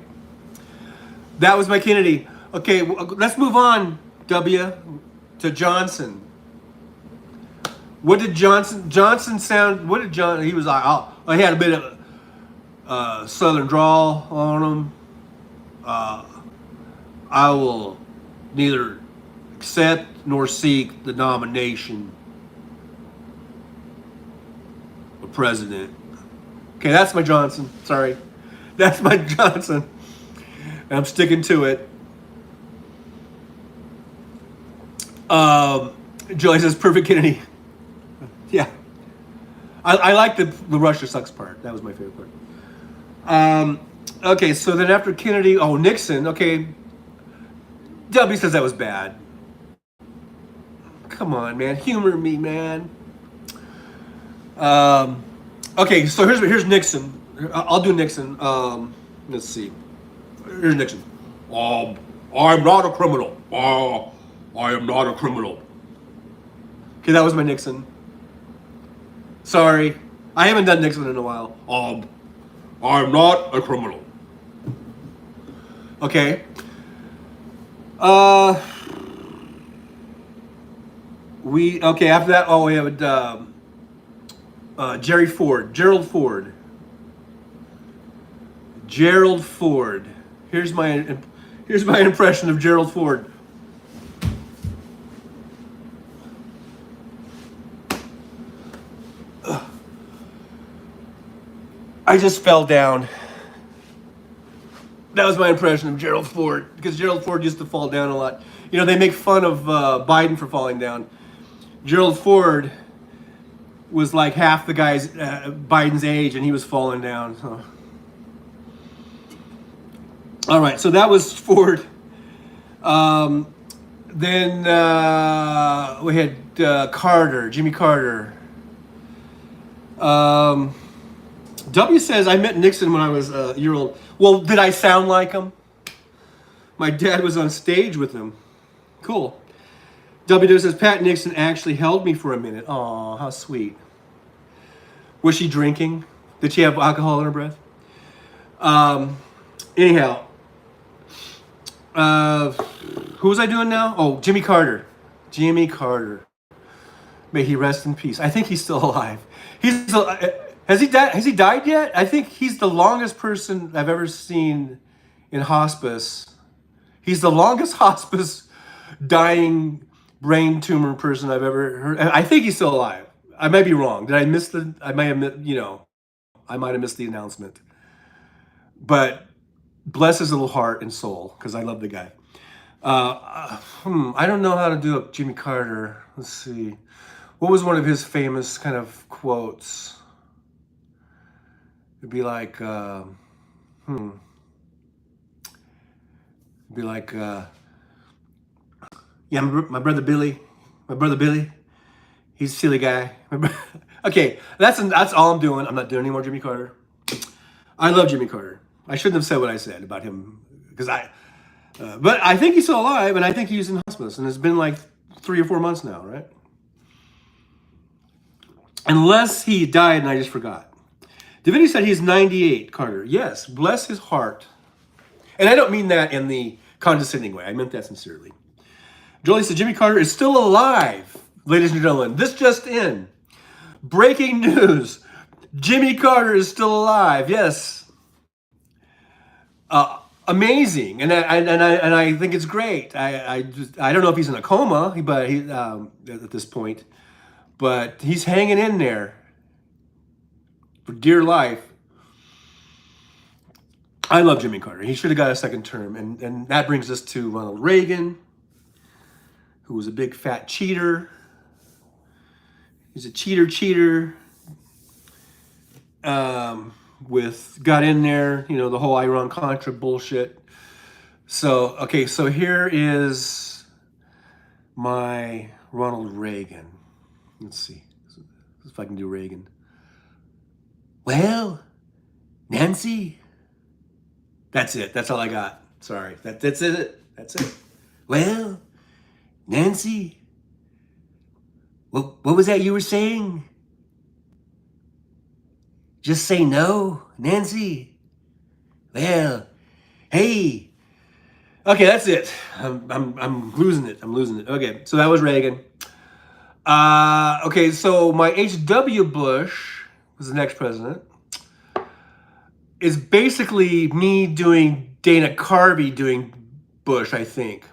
That was my Kennedy. Okay, let's move on, W, to Johnson. What did Johnson sound, what did John, he was like, oh, he had a bit of southern drawl on him. I will neither accept nor seek the nomination of president. Okay, that's my Johnson. Sorry. That's my Johnson. And I'm sticking to it. Joey says, perfect Kennedy. Yeah. I like the Russia sucks part. That was my favorite part. Okay, so then after Kennedy, Nixon. Okay. W says that was bad. Come on, man. Humor me, man. Okay, so here's Nixon. I'll do Nixon. Let's see. Here's Nixon. I'm not a criminal. I am not a criminal. Okay, that was my Nixon. Sorry. I haven't done Nixon in a while. I'm not a criminal. Okay. After that, we have Gerald Ford. Gerald Ford. Here's my impression of Gerald Ford. I just fell down. That was my impression of Gerald Ford, because Gerald Ford used to fall down a lot. You know, they make fun of Biden for falling down. Gerald Ford was like half the guy's Biden's age, and he was falling down. So. All right, so that was Ford. Then we had Carter, Jimmy Carter. W says, I met Nixon when I was a year old. Well, did I sound like him? My dad was on stage with him. Cool. W says, Pat Nixon actually held me for a minute. Aw, how sweet. Was she drinking? Did she have alcohol in her breath? Anyhow. Who was I doing now? Oh, Jimmy Carter. Jimmy Carter. May he rest in peace. I think he's still alive. Has he died? Has he died yet? I think he's the longest person I've ever seen in hospice. He's the longest hospice dying brain tumor person I've ever heard. I think he's still alive. I might be wrong. Did I miss I might have missed the announcement. But bless his little heart and soul, because I love the guy. I don't know how to do a Jimmy Carter. Let's see. What was one of his famous kind of quotes? It'd be like, yeah, my brother Billy, he's a silly guy. Okay, that's all I'm doing. I'm not doing any more Jimmy Carter. I love Jimmy Carter. I shouldn't have said what I said about him, because but I think he's still alive, and I think he's in hospice, and it's been like 3 or 4 months now, right? Unless he died and I just forgot. Divinity said he's 98, Carter. Yes, bless his heart. And I don't mean that in the condescending way. I meant that sincerely. Jolie said Jimmy Carter is still alive, ladies and gentlemen. This just in. Breaking news. Jimmy Carter is still alive. Yes. Amazing. And I think it's great. I don't know if he's in a coma, but he at this point. But he's hanging in there for dear life. I love Jimmy Carter. He should have got a second term. And that brings us to Ronald Reagan, who was a big fat cheater. He's a cheater. Got in there, the whole Iran-Contra bullshit. So, okay, so here is my Ronald Reagan. Let's see if I can do Reagan. Well, Nancy. That's it. That's all I got. Sorry. That's it. That's it. Well, Nancy. What was that you were saying? Just say no, Nancy. Well, hey. Okay, that's it. I'm losing it. Okay, so that was Reagan. Okay, so my H.W. Bush was the next president. Is basically me doing Dana Carvey doing Bush, I think.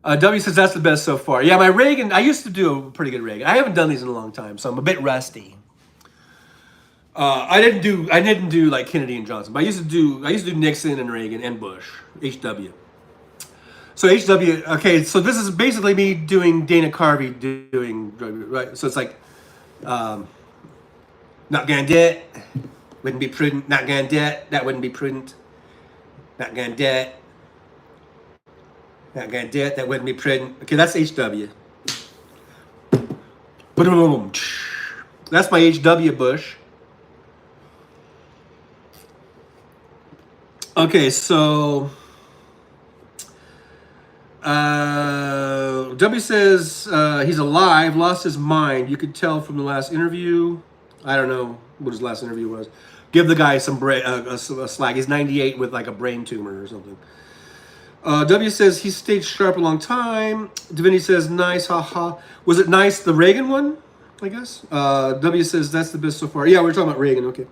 W says that's the best so far. Yeah, my Reagan, I used to do a pretty good Reagan. I haven't done these in a long time, so I'm a bit rusty. I didn't do like Kennedy and Johnson, but I used to do Nixon and Reagan and Bush, HW. So HW, okay, so this is basically me doing Dana Carvey doing, right? So it's like, not gonna do it, wouldn't be prudent, not gonna do it, that wouldn't be prudent, not gonna do it, not gonna do it, that wouldn't be prudent. Okay, that's HW. That's my HW Bush. Okay, so W says he's alive, lost his mind. You could tell from the last interview. I don't know what his last interview was. Give the guy some a slack. He's 98 with like a brain tumor or something. W says he stayed sharp a long time. Divinity says nice, haha. Was it nice, the Reagan one? I guess. W says that's the best so far. Yeah, we're talking about Reagan. Okay.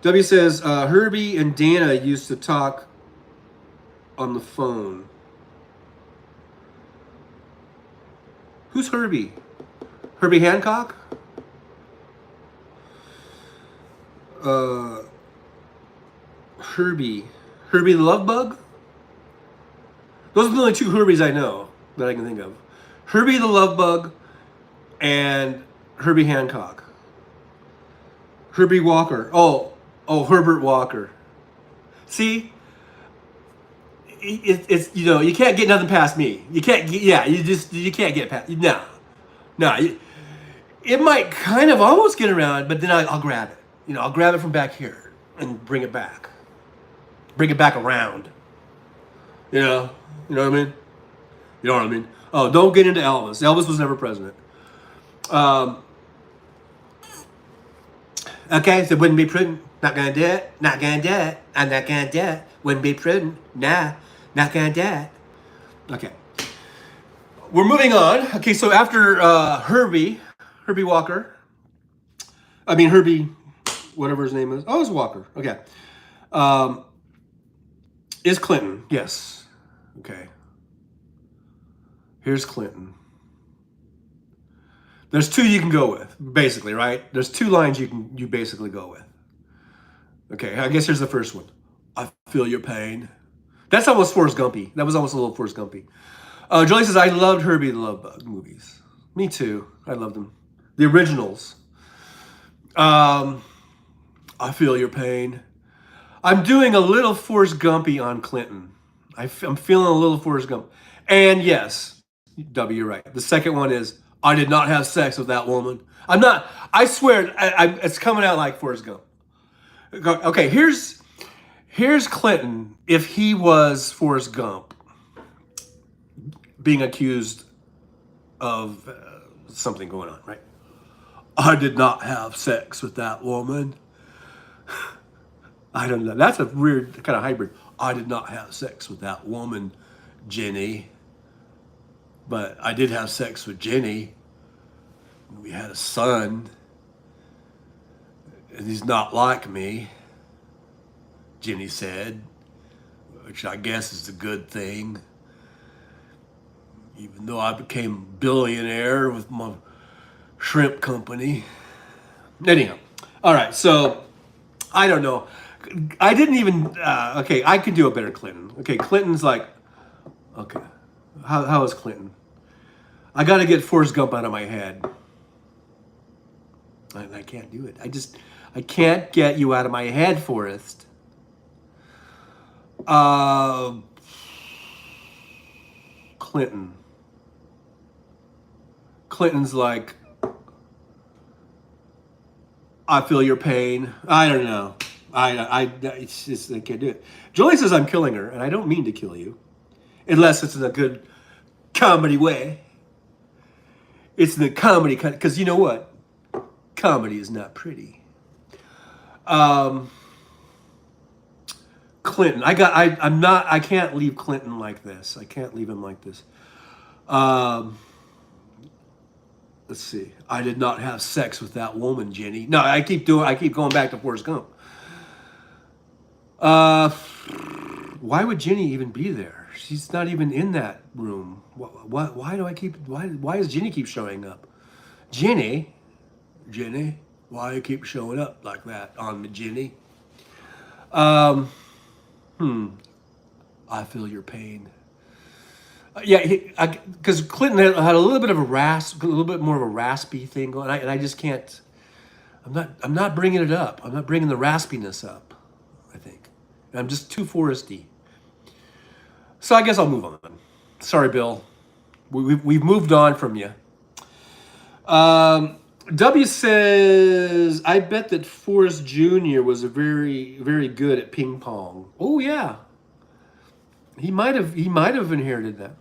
W says Herbie and Dana used to talk on the phone. Who's Herbie? Herbie Hancock? Herbie the Love Bug? Those are the only two Herbies I know that I can think of. Herbie the Love Bug and Herbie Hancock. Herbie Walker. Oh, Herbert Walker. See, it's you can't get nothing past me. You can't. You can't get past. No. It might kind of almost get around, but then I'll grab it. I'll grab it from back here and bring it back. Bring it back around. You know what I mean? You know what I mean? Oh, don't get into Elvis. Elvis was never president. Okay, so wouldn't be prudent. Not gonna do it. Not gonna do it. I'm not gonna do it. Wouldn't be prudent. Nah, not gonna do it. Okay. We're moving on. Okay, so after Herbie Walker. Herbie, whatever his name is. Oh, it's Walker. Okay. Is Clinton? Yes. Okay. Here's Clinton. There's two you can go with, basically, right? There's two lines you basically go with. Okay, I guess here's the first one. I feel your pain. That's almost Forrest Gumpy. That was almost a little Forrest Gumpy. Jolie says, I loved Herbie the Love Bug movies. Me too. I loved them. The originals. I feel your pain. I'm doing a little Forrest Gumpy on Clinton. I'm feeling a little Forrest Gump. And yes, W, you're right. The second one is, I did not have sex with that woman. I'm not, I swear, it's coming out like Forrest Gump. Okay, here's Clinton if he was Forrest Gump being accused of something going on, right? I did not have sex with that woman. I don't know. That's a weird kind of hybrid. I did not have sex with that woman, Jenny. But I did have sex with Jenny. We had a son. And he's not like me, Jenny said, which I guess is a good thing. Even though I became a billionaire with my shrimp company. Anyhow, all right, so I don't know. I didn't even. Okay, I could do a better Clinton. Okay, Clinton's like, okay, how is Clinton? I got to get Forrest Gump out of my head. I can't do it. I can't get you out of my head, Forrest. Clinton. Clinton's like, I feel your pain. I don't know. It's just, I can't do it. Jolie says I'm killing her, and I don't mean to kill you, unless it's in a good comedy way. It's in the comedy kind, because you know what? Comedy is not pretty. Clinton, I can't leave Clinton like this. I can't leave him like this. Let's see. I did not have sex with that woman, Jenny. No, I keep going back to Forrest Gump. Why would Jenny even be there? She's not even in that room. Why does Jenny keep showing up? Jenny, why you keep showing up like that on me, Jenny? I feel your pain. Yeah, because Clinton had a little bit of a more of a raspy thing going, and I just can't. I'm not bringing it up. I'm not bringing the raspiness up. I think I'm just too Forresty. So I guess I'll move on. Sorry, Bill. We've moved on from you. W says, I bet that Forrest Jr. was a very, very good at ping pong. Oh yeah. He might have inherited that.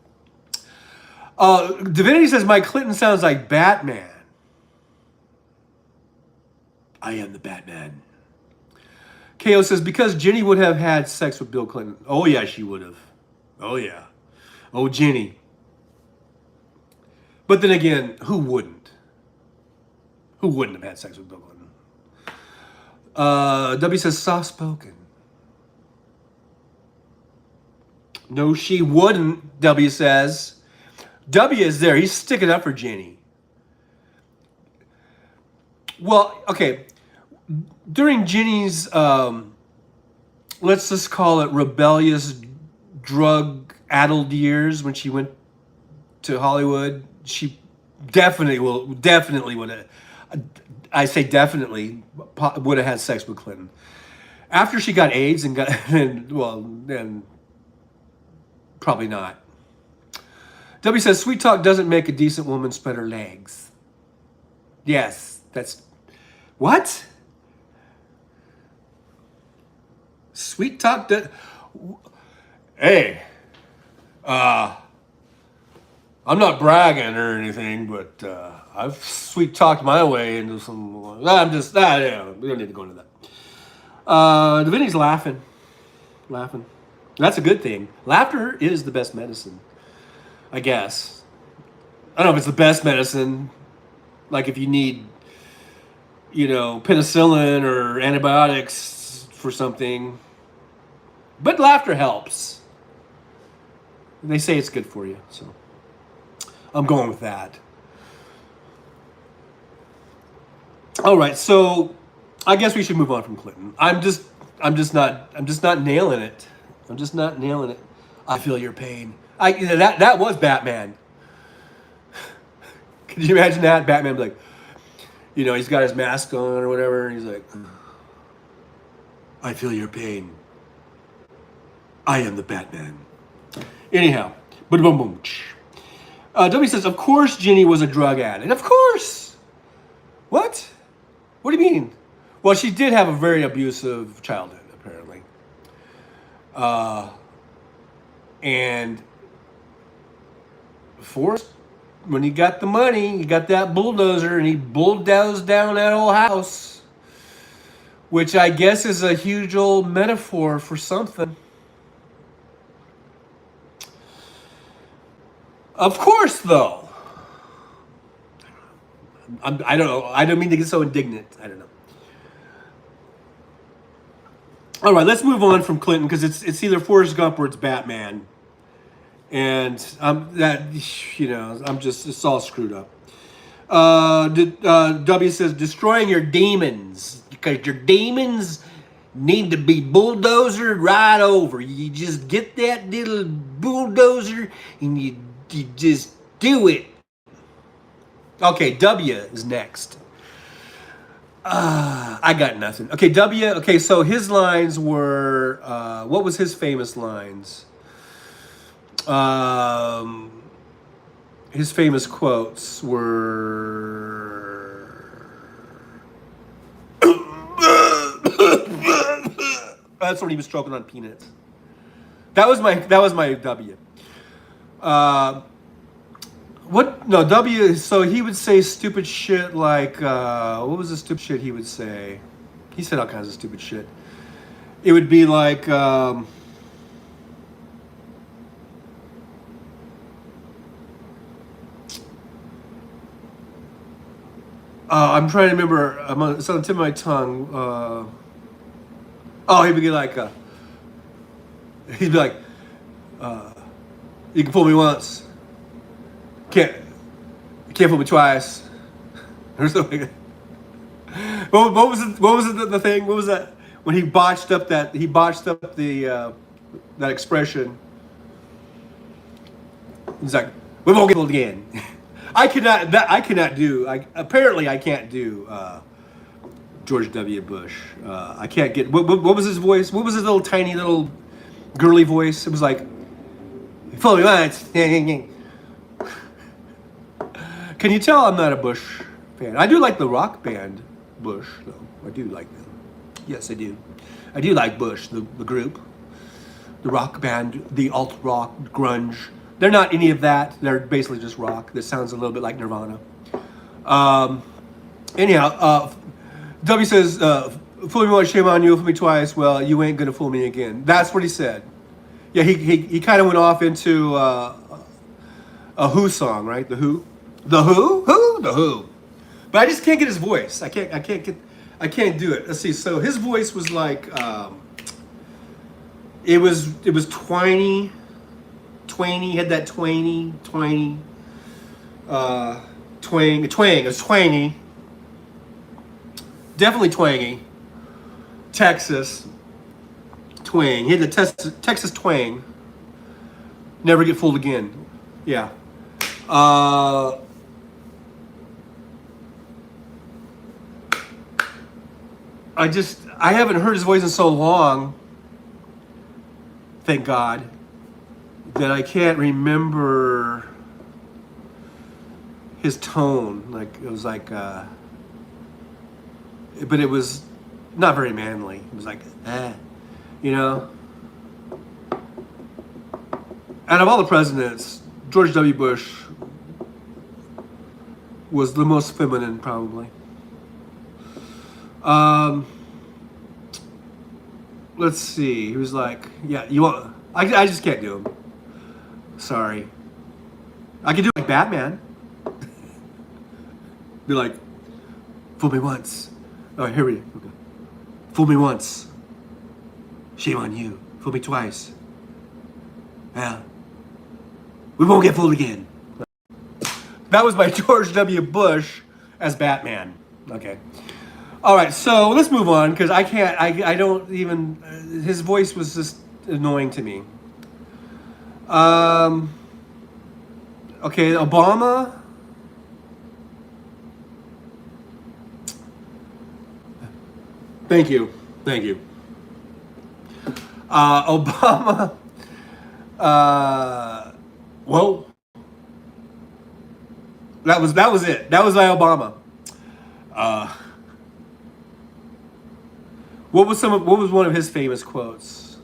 Divinity says, my Clinton sounds like Batman. I am the Batman. KO says, because Jenny would have had sex with Bill Clinton. Oh yeah, she would have. Oh yeah. Oh, Jenny. But then again, who wouldn't? Who wouldn't have had sex with Bill Clinton? W says, soft spoken. No, she wouldn't, W says. W is there. He's sticking up for Jenny. Well, okay. During Jenny's, let's just call it rebellious, drug-addled years when she went to Hollywood, she definitely would have, I say definitely, would have had sex with Clinton. After she got AIDS and then probably not. W says, sweet talk doesn't make a decent woman spread her legs. Yes, that's... What? Sweet talk does... Hey. I'm not bragging or anything, but I've sweet talked my way into some... yeah, we don't need to go into that. Divinity's laughing. That's a good thing. Laughter is the best medicine, I guess. I don't know if it's the best medicine. Like if you need, penicillin or antibiotics for something. But laughter helps. They say it's good for you, so I'm going with that. All right, so I guess we should move on from Clinton. I'm just not nailing it. I'm just not nailing it. I feel your pain. That was Batman. Could you imagine that? Batman like, he's got his mask on or whatever, and he's like, I feel your pain. I am the Batman. Anyhow, boom, boom, boom. W says, of course Jenny was a drug addict. Of course. What? What do you mean? Well, she did have a very abusive childhood, apparently. And Forrest, when he got the money, he got that bulldozer and he bulldozed down that whole house, which I guess is a huge old metaphor for something. Of course, though. I don't know. I don't mean to get so indignant. I don't know. All right, let's move on from Clinton because it's either Forrest Gump or it's Batman, and it's all screwed up. W says destroying your demons because your demons need to be bulldozered right over. You just get that little bulldozer and you just do it. Okay, W is next. I got nothing. Okay, W. Okay, so his lines were, what was his famous lines? His famous quotes were. That's when he was stroking on peanuts. That was my W. What? No, W. So he would say stupid shit like, what was the stupid shit he would say? He said all kinds of stupid shit. It would be like, I'm trying to remember. It's on the tip of my tongue. Oh, he'd be like, he'd be like, you can fool me once, you can't fool me twice, or something. What was it? What was it? The thing? What was that? When he botched up the that expression. He's like, we won't get fooled again. I cannot do. Apparently I can't do George W. Bush. I can't get. What was his voice? What was his little tiny little girly voice? It was like, fool me once. Can you tell I'm not a Bush fan? I do like the rock band Bush, though. I do like them. Yes, I do. I do like Bush, the group, the rock band, the alt rock, grunge. They're not any of that. They're basically just rock. This sounds a little bit like Nirvana. Anyhow, W says, fool me once, shame on you. Fool me twice, well, you ain't gonna fool me again. That's what he said. Yeah, he kind of went off into a Who song, right? The Who? The Who? Who? The Who. But I just can't get his voice. I can't do it. Let's see. So his voice was like, it was twiny. Twangy, had that twang. It was twangy. Definitely twangy. Texas. Twang. He had the Texas twang. Never get fooled again. Yeah. I haven't heard his voice in so long. Thank God. That I can't remember his tone. Like it was like, but it was not very manly. It was like, you know. Out of all the presidents, George W. Bush was the most feminine, probably. Let's see. He was like, yeah, you want? I just can't do him. Sorry. I could do like Batman. Be like, fool me once. Oh, here we go. Fool me once. Shame on you. Fool me twice. Yeah. We won't get fooled again. That was by George W. Bush as Batman. Okay. All right, so let's move on because I can't, I don't even, his voice was just annoying to me. Okay, Obama. Thank you. Obama. Whoa. That was it. That was my Obama. What was one of his famous quotes?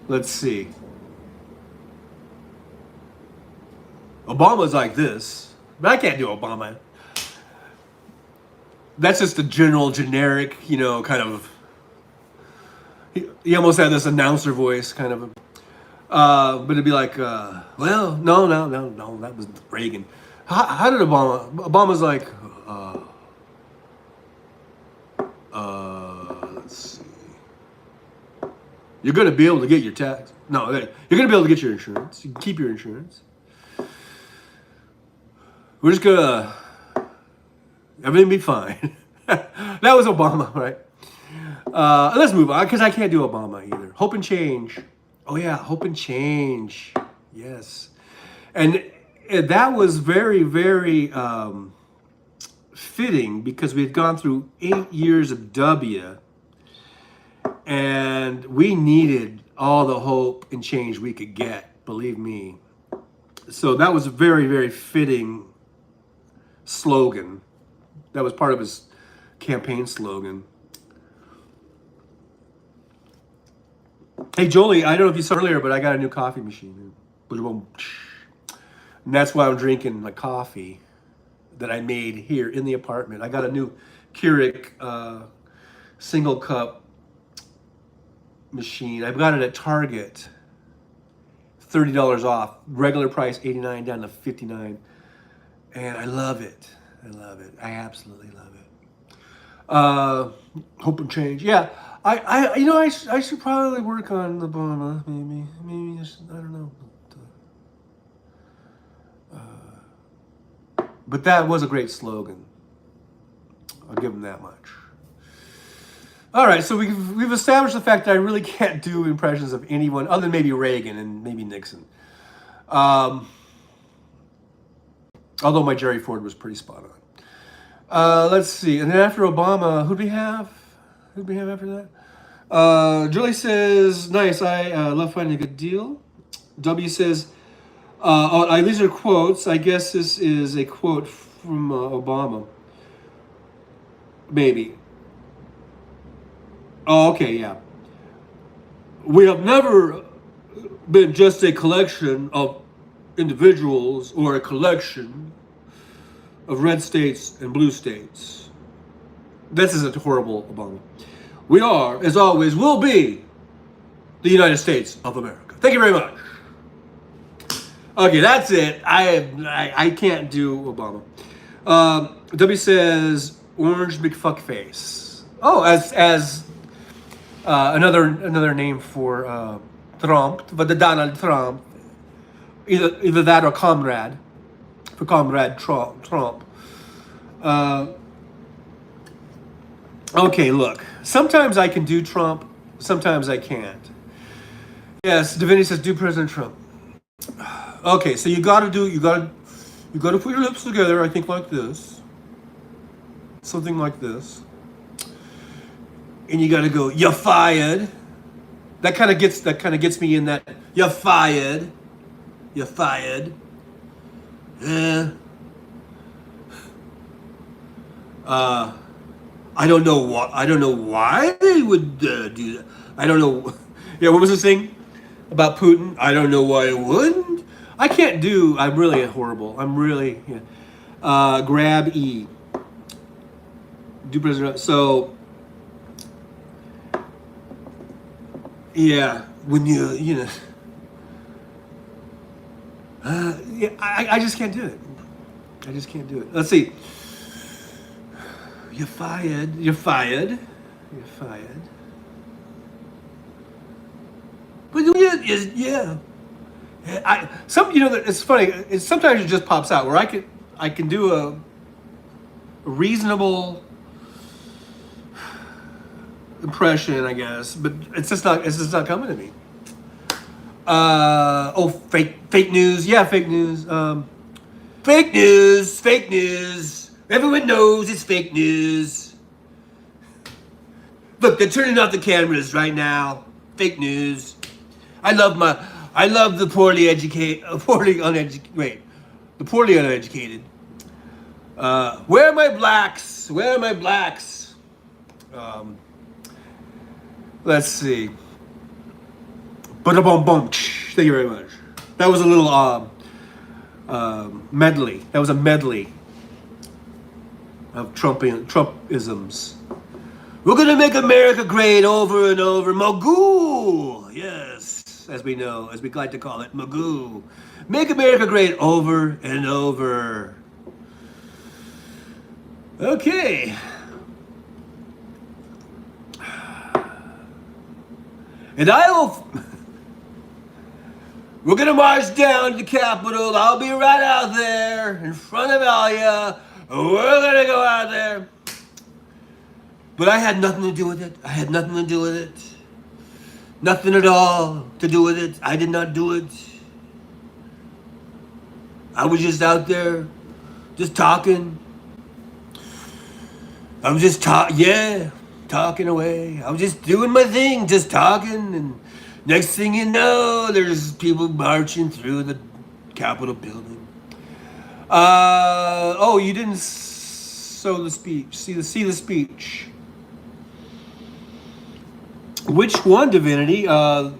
Let's see. Obama's like this, but I can't do Obama. That's just a generic, kind of. He almost had this announcer voice, kind of. But it'd be like, well, no, that was Reagan. How did Obama? Obama's like, let's see. You're gonna be able to get your tax. No, you're gonna be able to get your insurance. You can keep your insurance. We're just gonna. Everything be fine. That was Obama, right? Let's move on because I can't do Obama either. Hope and change. Oh yeah, hope and change. Yes, and that was very, very fitting because we had gone through 8 years of W, and we needed all the hope and change we could get. Believe me. So that was a very, very fitting slogan. That was part of his campaign slogan. Hey, Jolie, I don't know if you saw earlier, but I got a new coffee machine. And that's why I'm drinking my coffee that I made here in the apartment. I got a new Keurig single cup machine. I've got it at Target. $30 off. Regular price, $89 down to $59. And I love it. I love it. I absolutely love it. Hope and change. Yeah. I should probably work on the Obama. Maybe I don't know. But that was a great slogan. I'll give him that much. All right, so we've established the fact that I really can't do impressions of anyone other than maybe Reagan and maybe Nixon. Although my Jerry Ford was pretty spot on. Let's see, and then after Obama, who'd we have? Who'd we have after that? Julie says, nice, I love finding a good deal. W says, these are quotes. I guess this is a quote from Obama. Maybe. Oh, okay, yeah. We have never been just a collection of individuals or a collection of red states and blue states. This is a horrible Obama. We are, as always, will be the United States of America. Thank you very much. Okay, that's it. I can't do Obama. W says orange McFuckface. Oh, as another name for Trump, but the Donald Trump. Either that or comrade, for Comrade Trump. Okay, look. Sometimes I can do Trump. Sometimes I can't. Yes, Divinity says do President Trump. Okay, so you gotta put your lips together. I think like this, something like this, and you gotta go. You're fired. That kind of gets me in that. You're fired. You're fired. I don't know why they would do that. I don't know. Yeah, what was this thing about Putin? I don't know why it wouldn't. I can't do. I'm really horrible. I'm really. Yeah. Grab E. Do President. So. Yeah, when you know. Yeah, I just can't do it. I just can't do it. Let's see. You're fired. You're fired. You're fired. But yeah. It's funny. Sometimes it just pops out where I can do a reasonable impression, I guess, but it's just not coming to me. Fake news. Yeah, fake news. Fake news. Everyone knows it's fake news. Look, they're turning off the cameras right now. Fake news. I love the poorly uneducated. Where are my blacks? Where are my blacks? Let's see. Ba-da-bum-bum. Thank you very much. That was a little medley. That was a medley of Trumpisms. We're gonna make America great over and over. Magoo! Yes, as we like to call it, Magoo. Make America great over and over. Okay. And we're gonna march down to the Capitol. I'll be right out there in front of all ya, We're gonna go out there. But I had nothing to do with it. I had nothing to do with it. Nothing at all to do with it. I did not do it. I was just out there, just talking. I was just talking away. I was just doing my thing, just talking. And next thing you know, there's people marching through the Capitol building. Oh, you didn't show the speech. See the speech. Which one, Divinity? The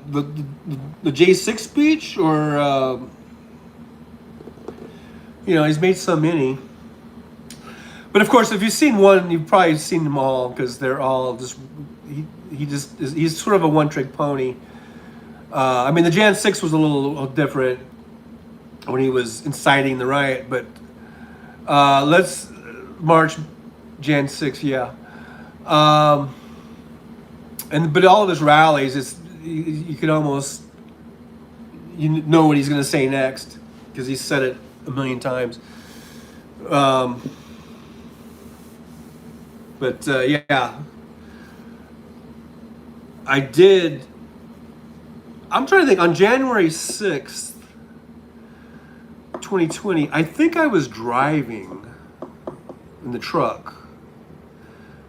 J6 speech, or he's made so many. But of course, if you've seen one, you've probably seen them all, because they're all just he's sort of a one-trick pony. I mean, the Jan 6 was a little different when he was inciting the riot, but let's march Jan 6, yeah. But all of his rallies, you could almost know what he's going to say next, because he's said it a million times. But yeah, I'm trying to think, on January 6th, 2020, I think I was driving in the truck,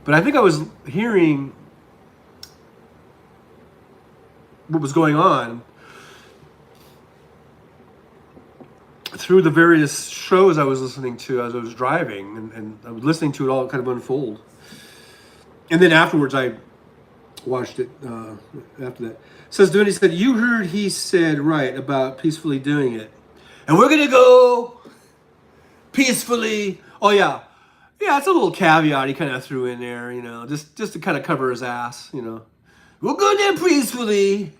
but I think I was hearing what was going on through the various shows I was listening to as I was driving, and I was listening to it all kind of unfold. And then afterwards, I watched it after that. Says Dooney said, you heard he said right about peacefully doing it. And we're going to go peacefully. Oh, yeah. Yeah, it's a little caveat he kind of threw in there, just to kind of cover his ass, We're going there peacefully.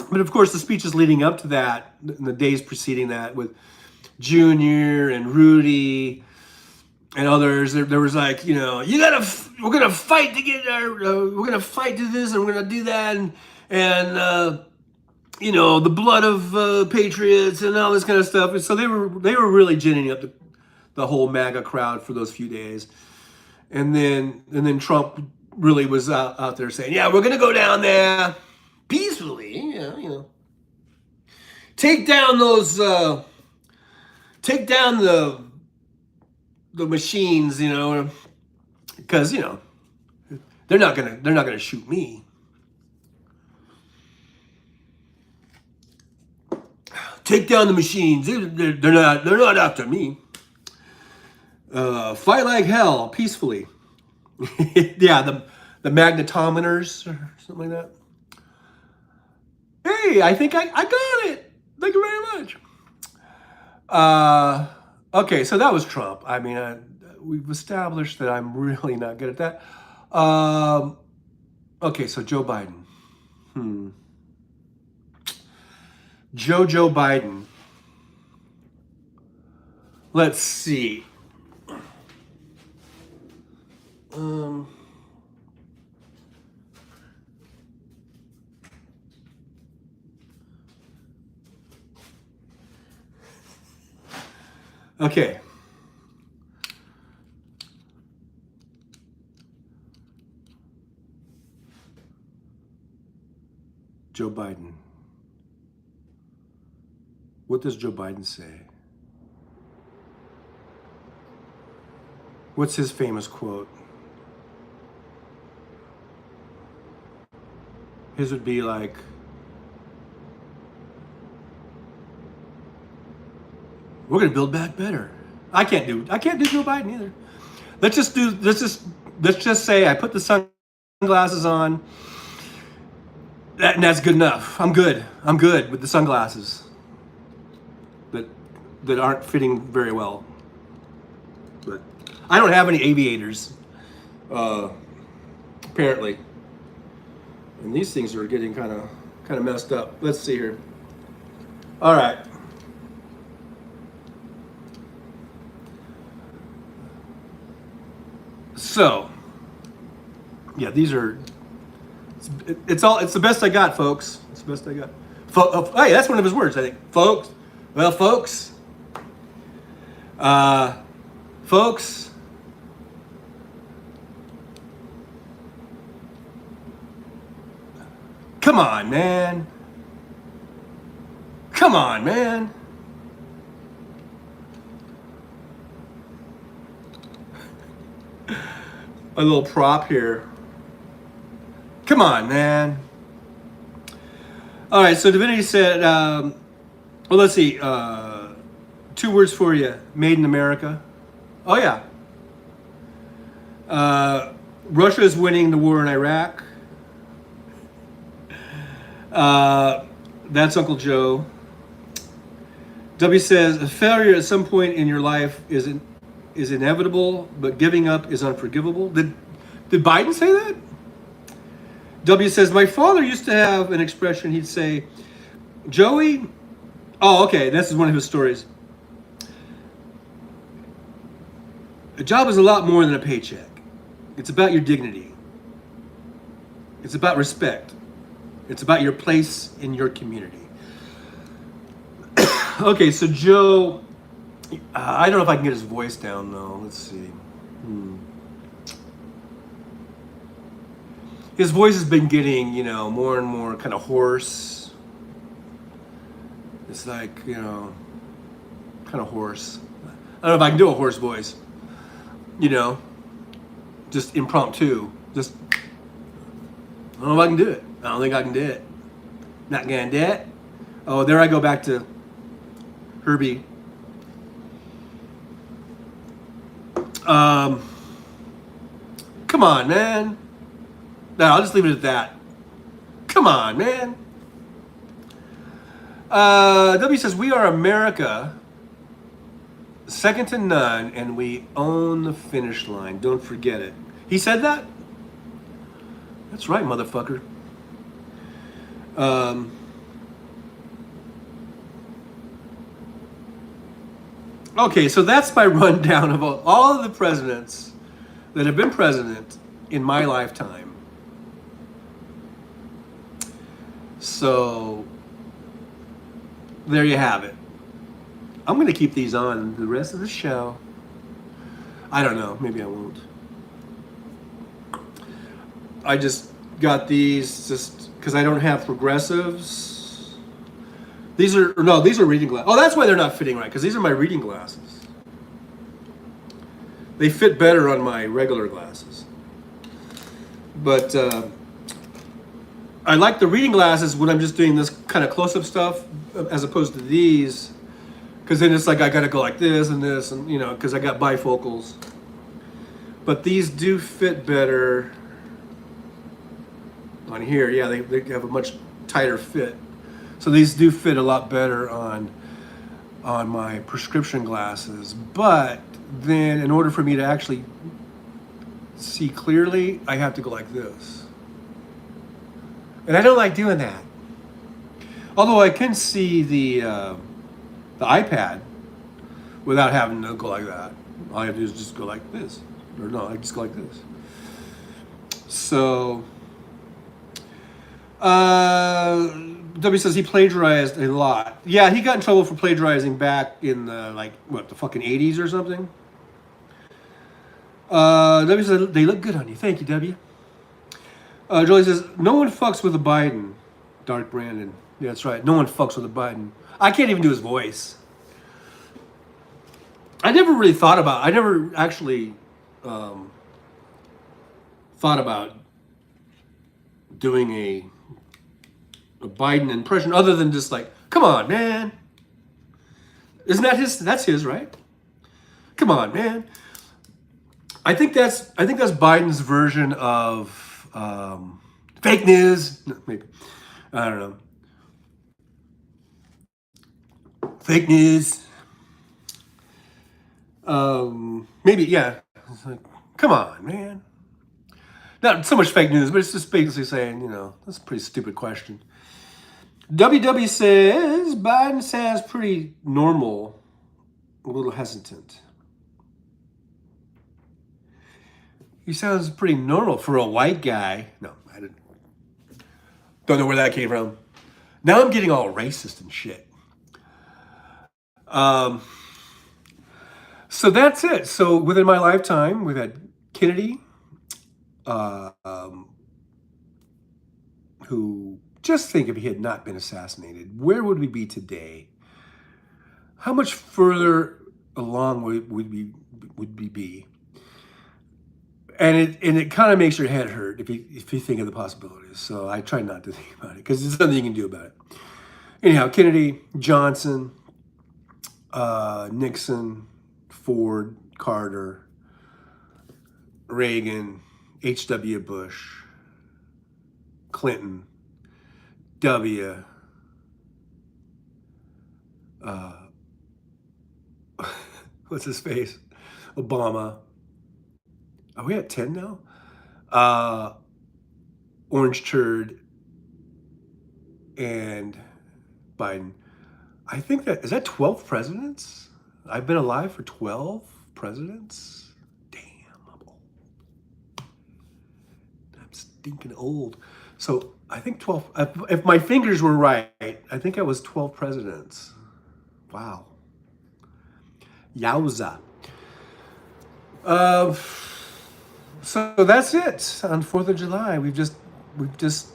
But of course, the speeches leading up to that, in the days preceding that, with Junior and Rudy and others, there was like, we're gonna fight to get we're gonna fight to this, and we're gonna do that, and the blood of patriots and all this kind of stuff. And so they were really ginning up the whole MAGA crowd for those few days, and then Trump really was out there saying, yeah, we're gonna go down there peacefully, take down the machines, because they're not gonna shoot me. Take down the machines. They're not after me. Fight like hell peacefully. Yeah, the magnetometers or something like that. Hey, I think I got it. Thank you very much. Okay, so that was Trump. I mean, we've established that I'm really not good at that. Okay, so Joe Biden. Joe Biden. Let's see. Okay. Joe Biden. What does Joe Biden say? What's his famous quote? His would be like, we're gonna build back better. I can't do Joe Biden either. Let's just say I put the sunglasses on. And that's good enough. I'm good with the sunglasses that aren't fitting very well. But I don't have any aviators, apparently. And these things are getting kind of messed up. Let's see here. All right. So, yeah, these are. It's the best I got, folks. It's the best I got. Hey, that's one of his words, I think. Folks. Well, folks, Folks, come on, man. Come on, man. A little prop here. Come on, man. All right, so Divinity said, well, let's see. 2 words for you. Made in America. Oh, yeah. Russia is winning the war in Iraq. That's Uncle Joe. W says, a failure at some point in your life is inevitable, but giving up is unforgivable. Did Biden say that? W says, my father used to have an expression. He'd say, Joey, oh, okay, this is one of his stories. A job is a lot more than a paycheck. It's about your dignity. It's about respect. It's about your place in your community. Okay, so Joe, I don't know if I can get his voice down though. Let's see. His voice has been getting, more and more kind of hoarse. It's like, kind of hoarse. I don't know if I can do a hoarse voice. Just impromptu. Just, I don't know if I can do it. I don't think I can do it. Not gonna do it. Oh, there I go back to Herbie. Come on, man. No, I'll just leave it at that. Come on, man. W says, we are America, second to none, and we own the finish line. Don't forget it. He said that? That's right, motherfucker. Okay, so that's my rundown of all of the presidents that have been president in my lifetime. So, there you have it. I'm going to keep these on the rest of the show. I don't know. Maybe I won't. I just got these just because I don't have progressives. These are reading glasses. Oh, that's why they're not fitting right, because these are my reading glasses. They fit better on my regular glasses. But I like the reading glasses when I'm just doing this kind of close-up stuff as opposed to these, because then it's like I got to go like this and this, and because I got bifocals. But these do fit better on here. Yeah, they have a much tighter fit. So these do fit a lot better on my prescription glasses. But then in order for me to actually see clearly, I have to go like this. And I don't like doing that. Although I can see the iPad without having to go like that. All I have to do is just go like this. Or no, I just go like this. So, W says he plagiarized a lot. Yeah, he got in trouble for plagiarizing back in the, the fucking 80s or something. W says, they look good on you. Thank you, W. Jolie says, no one fucks with a Biden. Dark Brandon. Yeah, that's right. No one fucks with a Biden. I can't even do his voice. I never actually thought about doing a Biden impression other than just like, come on, man. Isn't that his? That's his, right? Come on, man. I think that's Biden's version of fake news. No, maybe. I don't know. Fake news. Maybe, yeah. It's like, come on, man. Not so much fake news, but it's just basically saying, that's a pretty stupid question. WW says Biden sounds pretty normal, a little hesitant. He sounds pretty normal for a white guy. No, I didn't. Don't know where that came from. Now I'm getting all racist and shit. So that's it. So within my lifetime, we've had Kennedy, uh, um, who, just think if he had not been assassinated, where would we be today? How much further along would we be? And it kind of makes your head hurt if you think of the possibilities. So I try not to think about it because there's nothing you can do about it. Anyhow, Kennedy, Johnson, Nixon, Ford, Carter, Reagan, H.W. Bush, Clinton, W. Uh, what's his face? Obama. Are we at 10 now? Uh, Orange Turd and Biden. I think is that 12 presidents? I've been alive for 12 presidents? Damn, I'm old. I'm stinking old. So I think 12, if my fingers were right, I think I was 12 presidents. Wow. Yowza. So that's it on 4th of July. We've just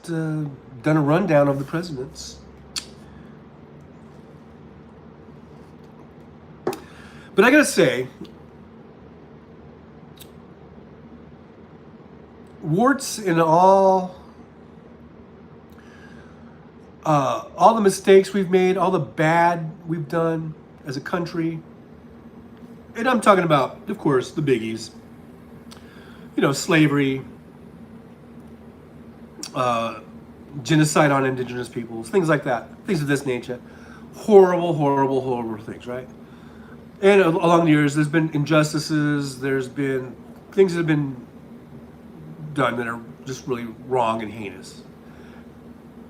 done a rundown of the presidents. But I gotta say, warts and all the mistakes we've made, all the bad we've done as a country, and I'm talking about, of course, the biggies. Slavery, genocide on indigenous peoples, things like that, things of this nature. Horrible, horrible, horrible things, right? And along the years, there's been injustices, there's been things that have been done that are just really wrong and heinous.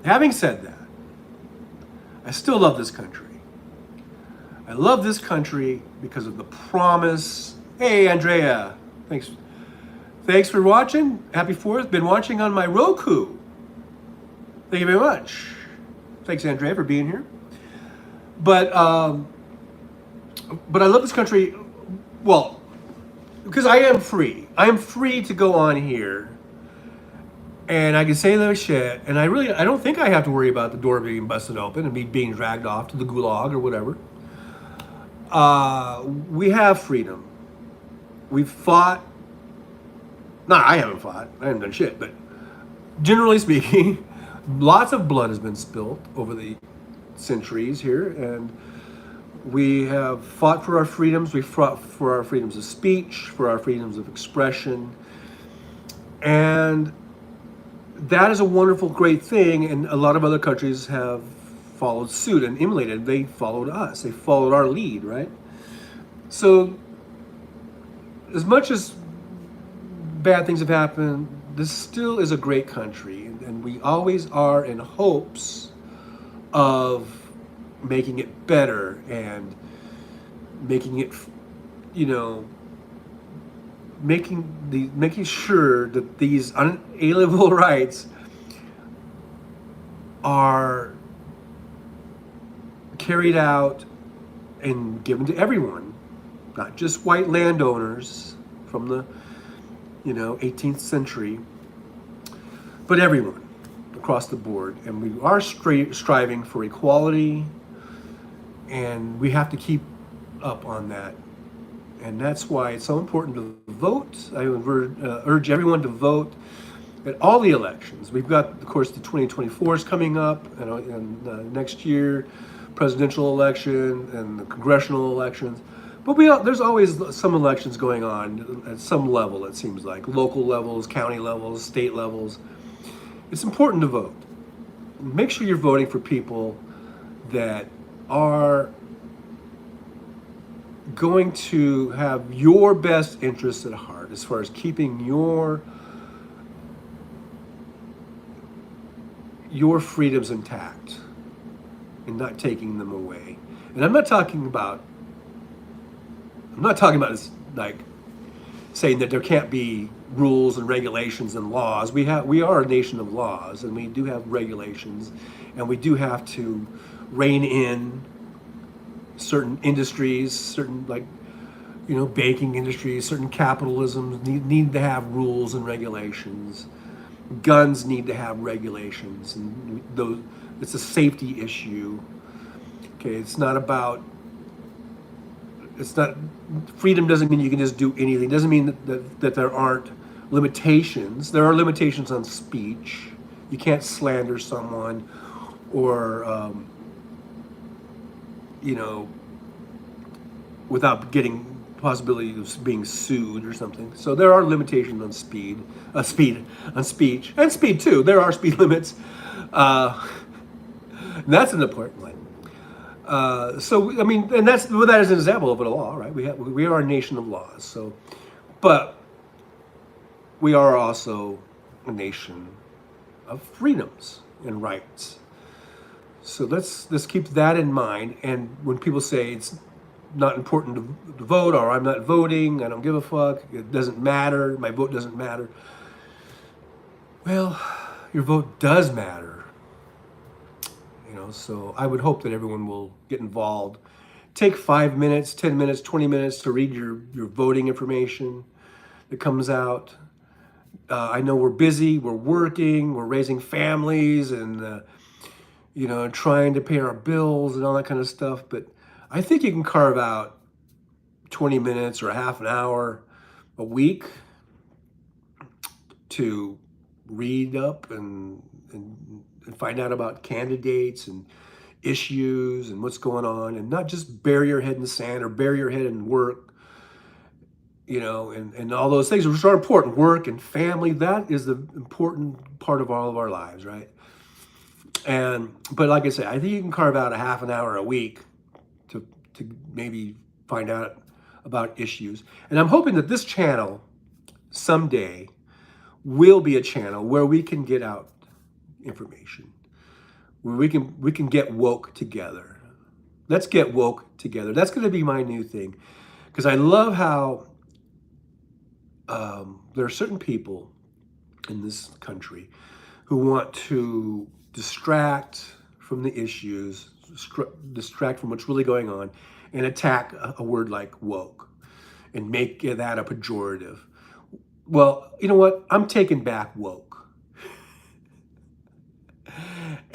Having said that, I still love this country. I love this country because of the promise. Hey, Andrea, Thanks for watching. Happy 4th. Been watching on my Roku. Thank you very much. Thanks, Andrea, for being here. But I love this country, well, because I am free. I am free to go on here, and I can say that shit, and I don't think I have to worry about the door being busted open and me being dragged off to the gulag or whatever. We have freedom. We've fought. No, I haven't fought. I haven't done shit. But generally speaking, lots of blood has been spilled over the centuries here, and we have fought for our freedoms. We fought for our freedoms of speech, for our freedoms of expression, and that is a wonderful, great thing. And a lot of other countries have followed suit and emulated. They followed us. They followed our lead, right? So, as much as bad things have happened, this still is a great country, and we always are in hopes of making it better and making it, making sure that these unalienable rights are carried out and given to everyone, not just white landowners from the 18th century, but everyone across the board. And we are striving for equality, and we have to keep up on that. And that's why it's so important to vote. I would urge everyone to vote at all the elections. We've got, of course, the 2024 is coming up, and next year, presidential election and the congressional elections. But there's always some elections going on at some level, it seems like. Local levels, county levels, state levels. It's important to vote. Make sure you're voting for people that are going to have your best interests at heart as far as keeping your freedoms intact and not taking them away. And I'm not talking about this, like, saying that there can't be rules and regulations and laws. We are a nation of laws, and we do have regulations, and we do have to rein in certain industries, certain, like, banking industry, certain capitalisms need to have rules and regulations. Guns need to have regulations, and those it's a safety issue. Okay, it's not freedom doesn't mean you can just do anything. It doesn't mean that there aren't limitations. There are limitations on speech. You can't slander someone or you know without getting possibility of being sued or something. So there are limitations on on speech, and speed too. There are speed limits. And that's an important one. So I mean, and that is an example of a law, right? We are a nation of laws. So, but we are also a nation of freedoms and rights. So let's keep that in mind. And when people say it's not important to vote, or I'm not voting, I don't give a fuck, it doesn't matter, my vote doesn't matter. Well, your vote does matter. So I would hope that everyone will get involved. Take 5 minutes, 10 minutes, 20 minutes to read your voting information that comes out. I know we're busy, we're working, we're raising families, and trying to pay our bills and all that kind of stuff. But I think you can carve out 20 minutes or a half an hour a week to read up and find out about candidates and issues and what's going on, and not just bury your head in the sand or bury your head in work, and all those things which are important. Work and family, that is the important part of all of our lives, right? But like I said, I think you can carve out a half an hour a week to maybe find out about issues. And I'm hoping that this channel someday will be a channel where we can get out information, where we can get woke together. Let's get woke together. That's going to be my new thing, because I love how there are certain people in this country who want to distract from the issues, distract from what's really going on, and attack a word like woke and make that a pejorative. Well, you know what? I'm taking back woke.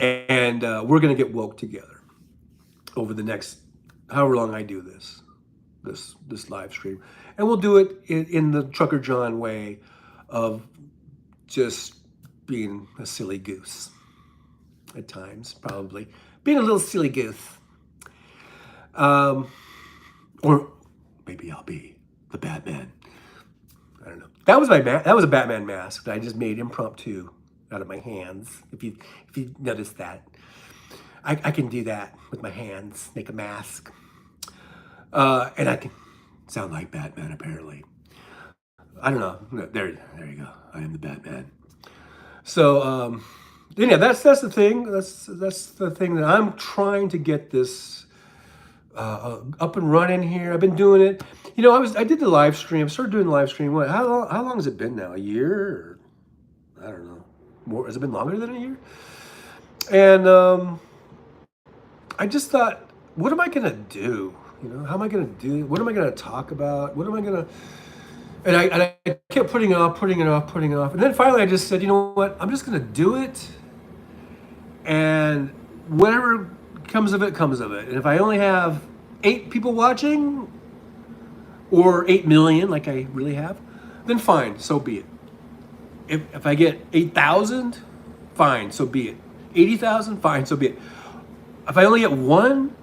And we're going to get woke together over the next however long I do this live stream. And we'll do it in the Trucker John way of just being a silly goose at times, probably. Being a little silly goose. Or maybe I'll be the Batman. I don't know. That was a Batman mask that I just made impromptu out of my hands. If you noticed that, I can do that with my hands, make a mask, and I can sound like Batman. Apparently, I don't know. There you go. I am the Batman. So that's the thing. That's the thing that I'm trying to get this up and running here. I've been doing it. I did the live stream. I started doing the live stream. How long has it been now? A year? Or, I don't know. More? Has it been longer than a year? And I just thought, what am I gonna do? How am I gonna do? What am I gonna talk about? What am I gonna? And I kept putting it off. And then finally I just said, you know what? I'm just gonna do it. And whatever comes of it, comes of it. And if I only have 8 people watching, or 8 million, like I really have, then fine, so be it. If I get 8,000, fine, so be it. 80,000, fine, so be it. If I only get 1,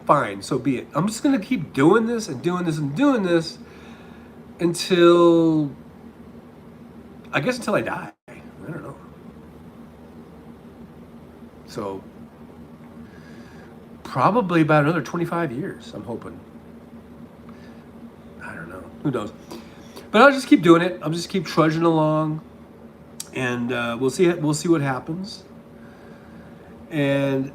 fine, so be it. I'm just gonna keep doing this and doing this and doing this until I die. I don't know. So probably about another 25 years, I'm hoping. I don't know. Who knows? But I'll just keep doing it. I'll just keep trudging along, and we'll see what happens. And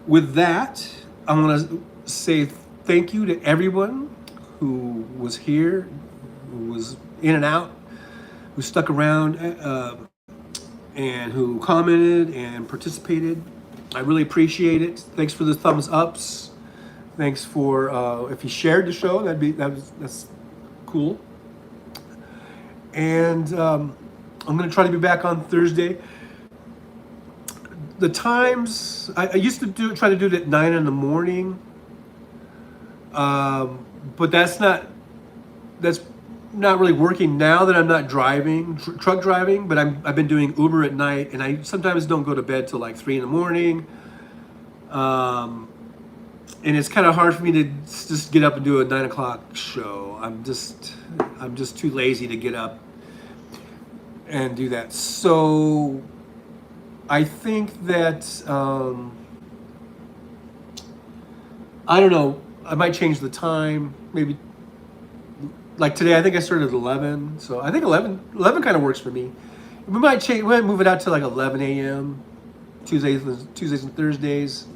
with that, I'm gonna say thank you to everyone who was here, who was in and out, who stuck around, and who commented and participated. I really appreciate it. Thanks for the thumbs ups. Thanks for if you shared the show. That's cool. And I'm going to try to be back on Thursday. The times I used to try to do it at 9 in the morning, but that's not really working now that I'm not driving truck driving. But I've been doing Uber at night, and I sometimes don't go to bed till like 3 in the morning. And it's kind of hard for me to just get up and do a 9 o'clock show. I'm just too lazy to get up and do that. So I think that I don't know. I might change the time. Maybe like today. I think I started at 11. So I think 11 kind of works for me. We might change. We might move it out to like 11 a.m. Tuesdays and Thursdays.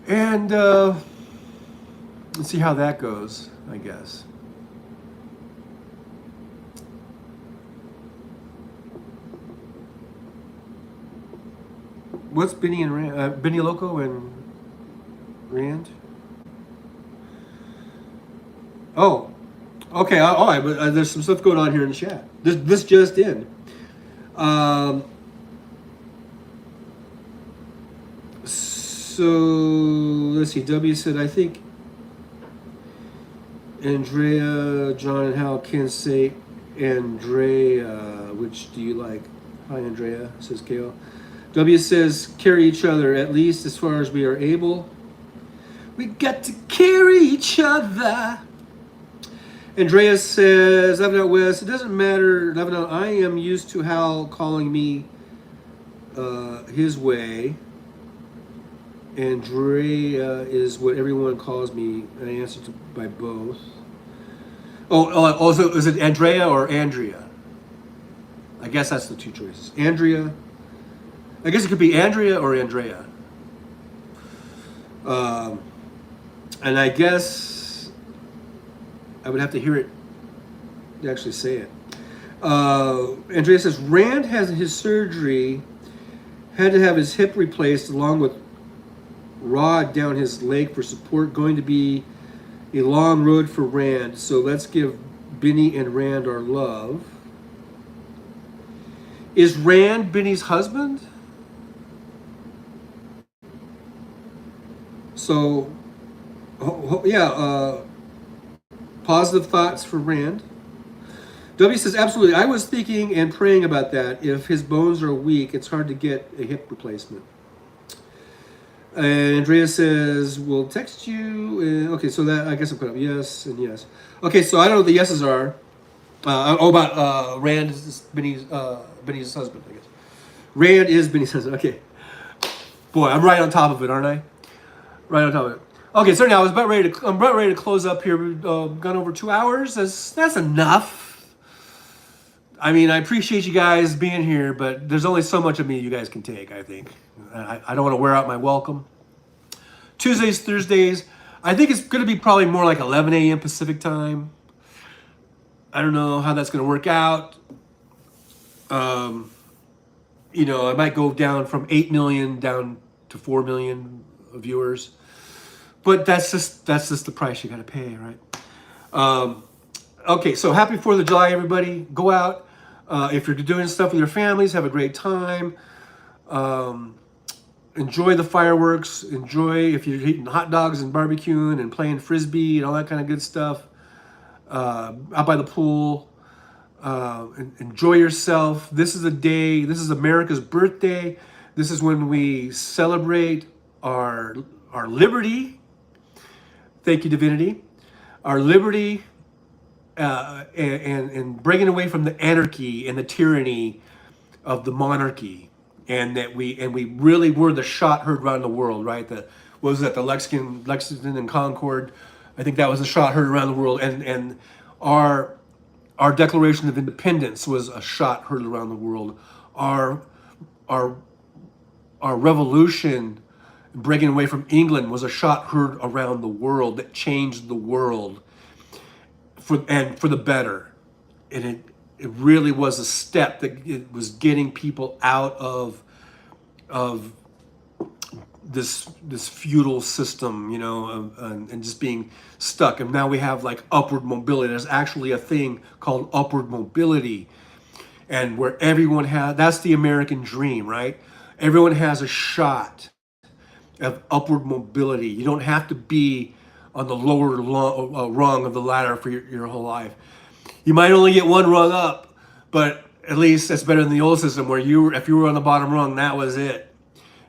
And let's see how that goes, I guess. What's Benny and Rand, Benny Loco and Rand? Oh, okay. All right, but there's some stuff going on here in the chat. This just in. So let's see. W said, I think Andrea, John, and Hal can say Andrea. Which do you like? Hi, Andrea, says Gail. W says, carry each other, at least as far as we are able. We got to carry each other. Andrea says, I've got West. It doesn't matter. I am used to Hal calling me his way. Andrea is what everyone calls me. I answer to by both. Also, is it Andrea or Andrea? I guess that's the two choices. Andrea. I guess it could be Andrea or Andrea. And I guess I would have to hear it to actually say it. Andrea says, Rand has his surgery, had to have his hip replaced along with rod down his leg for support. Going to be a long road for Rand, so let's give Benny and Rand our love. Is Rand Benny's husband? So yeah, positive thoughts for Rand. W says, absolutely. I was thinking and praying about that. If his bones are weak, it's hard to get a hip replacement. And Andrea says, we'll text you. Okay, so that, I guess I'll put up yes and yes. Okay, so I don't know what the yeses are. About Rand is Benny's husband, I guess. Rand is Benny's husband. Okay. Boy, I'm right on top of it, aren't I? Right on top of it. Okay, so now I'm about ready to close up here. We've gone over 2 hours. That's enough. I mean, I appreciate you guys being here, but there's only so much of me you guys can take, I think. I don't want to wear out my welcome. Tuesdays, Thursdays, I think it's going to be probably more like 11 a.m. Pacific time. I don't know how that's going to work out. You know, I might go down from 8 million down to 4 million viewers. But that's just the price you got to pay, right? Okay, so happy 4th of July, everybody. Go out. If you're doing stuff with your families, have a great time. Enjoy the fireworks. Enjoy if you're eating hot dogs and barbecuing and playing Frisbee and all that kind of good stuff. Out by the pool. Enjoy yourself. This is a day, this is America's birthday. This is when we celebrate our liberty. Thank you, Divinity. Our liberty and breaking away from the anarchy and the tyranny of the monarchy, and that we really were the shot heard around the world, right? What was that? The Lexington and Concord. I think that was the shot heard around the world, and our Declaration of Independence was a shot heard around the world. Our revolution, breaking away from England, was a shot heard around the world that changed the world for the better. And it really was a step that it was getting people out of this feudal system, and just being stuck. And now we have like upward mobility. There's actually a thing called upward mobility, and where everyone has, that's the American dream, right? Everyone has a shot of upward mobility. You don't have to be on the lower rung of the ladder for your whole life. You might only get one rung up, but at least that's better than the old system where if you were on the bottom rung, that was it.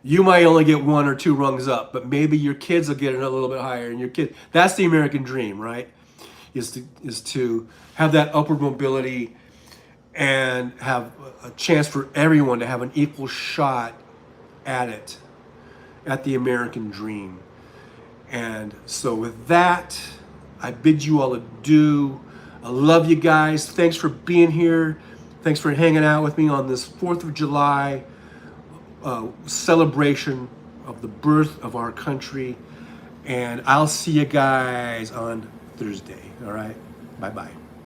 You might only get one or two rungs up, but maybe your kids will get it a little bit higher. And that's the American dream, right? Is to have that upward mobility and have a chance for everyone to have an equal shot at it, at the American dream. And so with that, I bid you all adieu. I love you guys. Thanks for being here. Thanks for hanging out with me on this 4th of July celebration of the birth of our country. And I'll see you guys on Thursday. All right? Bye-bye.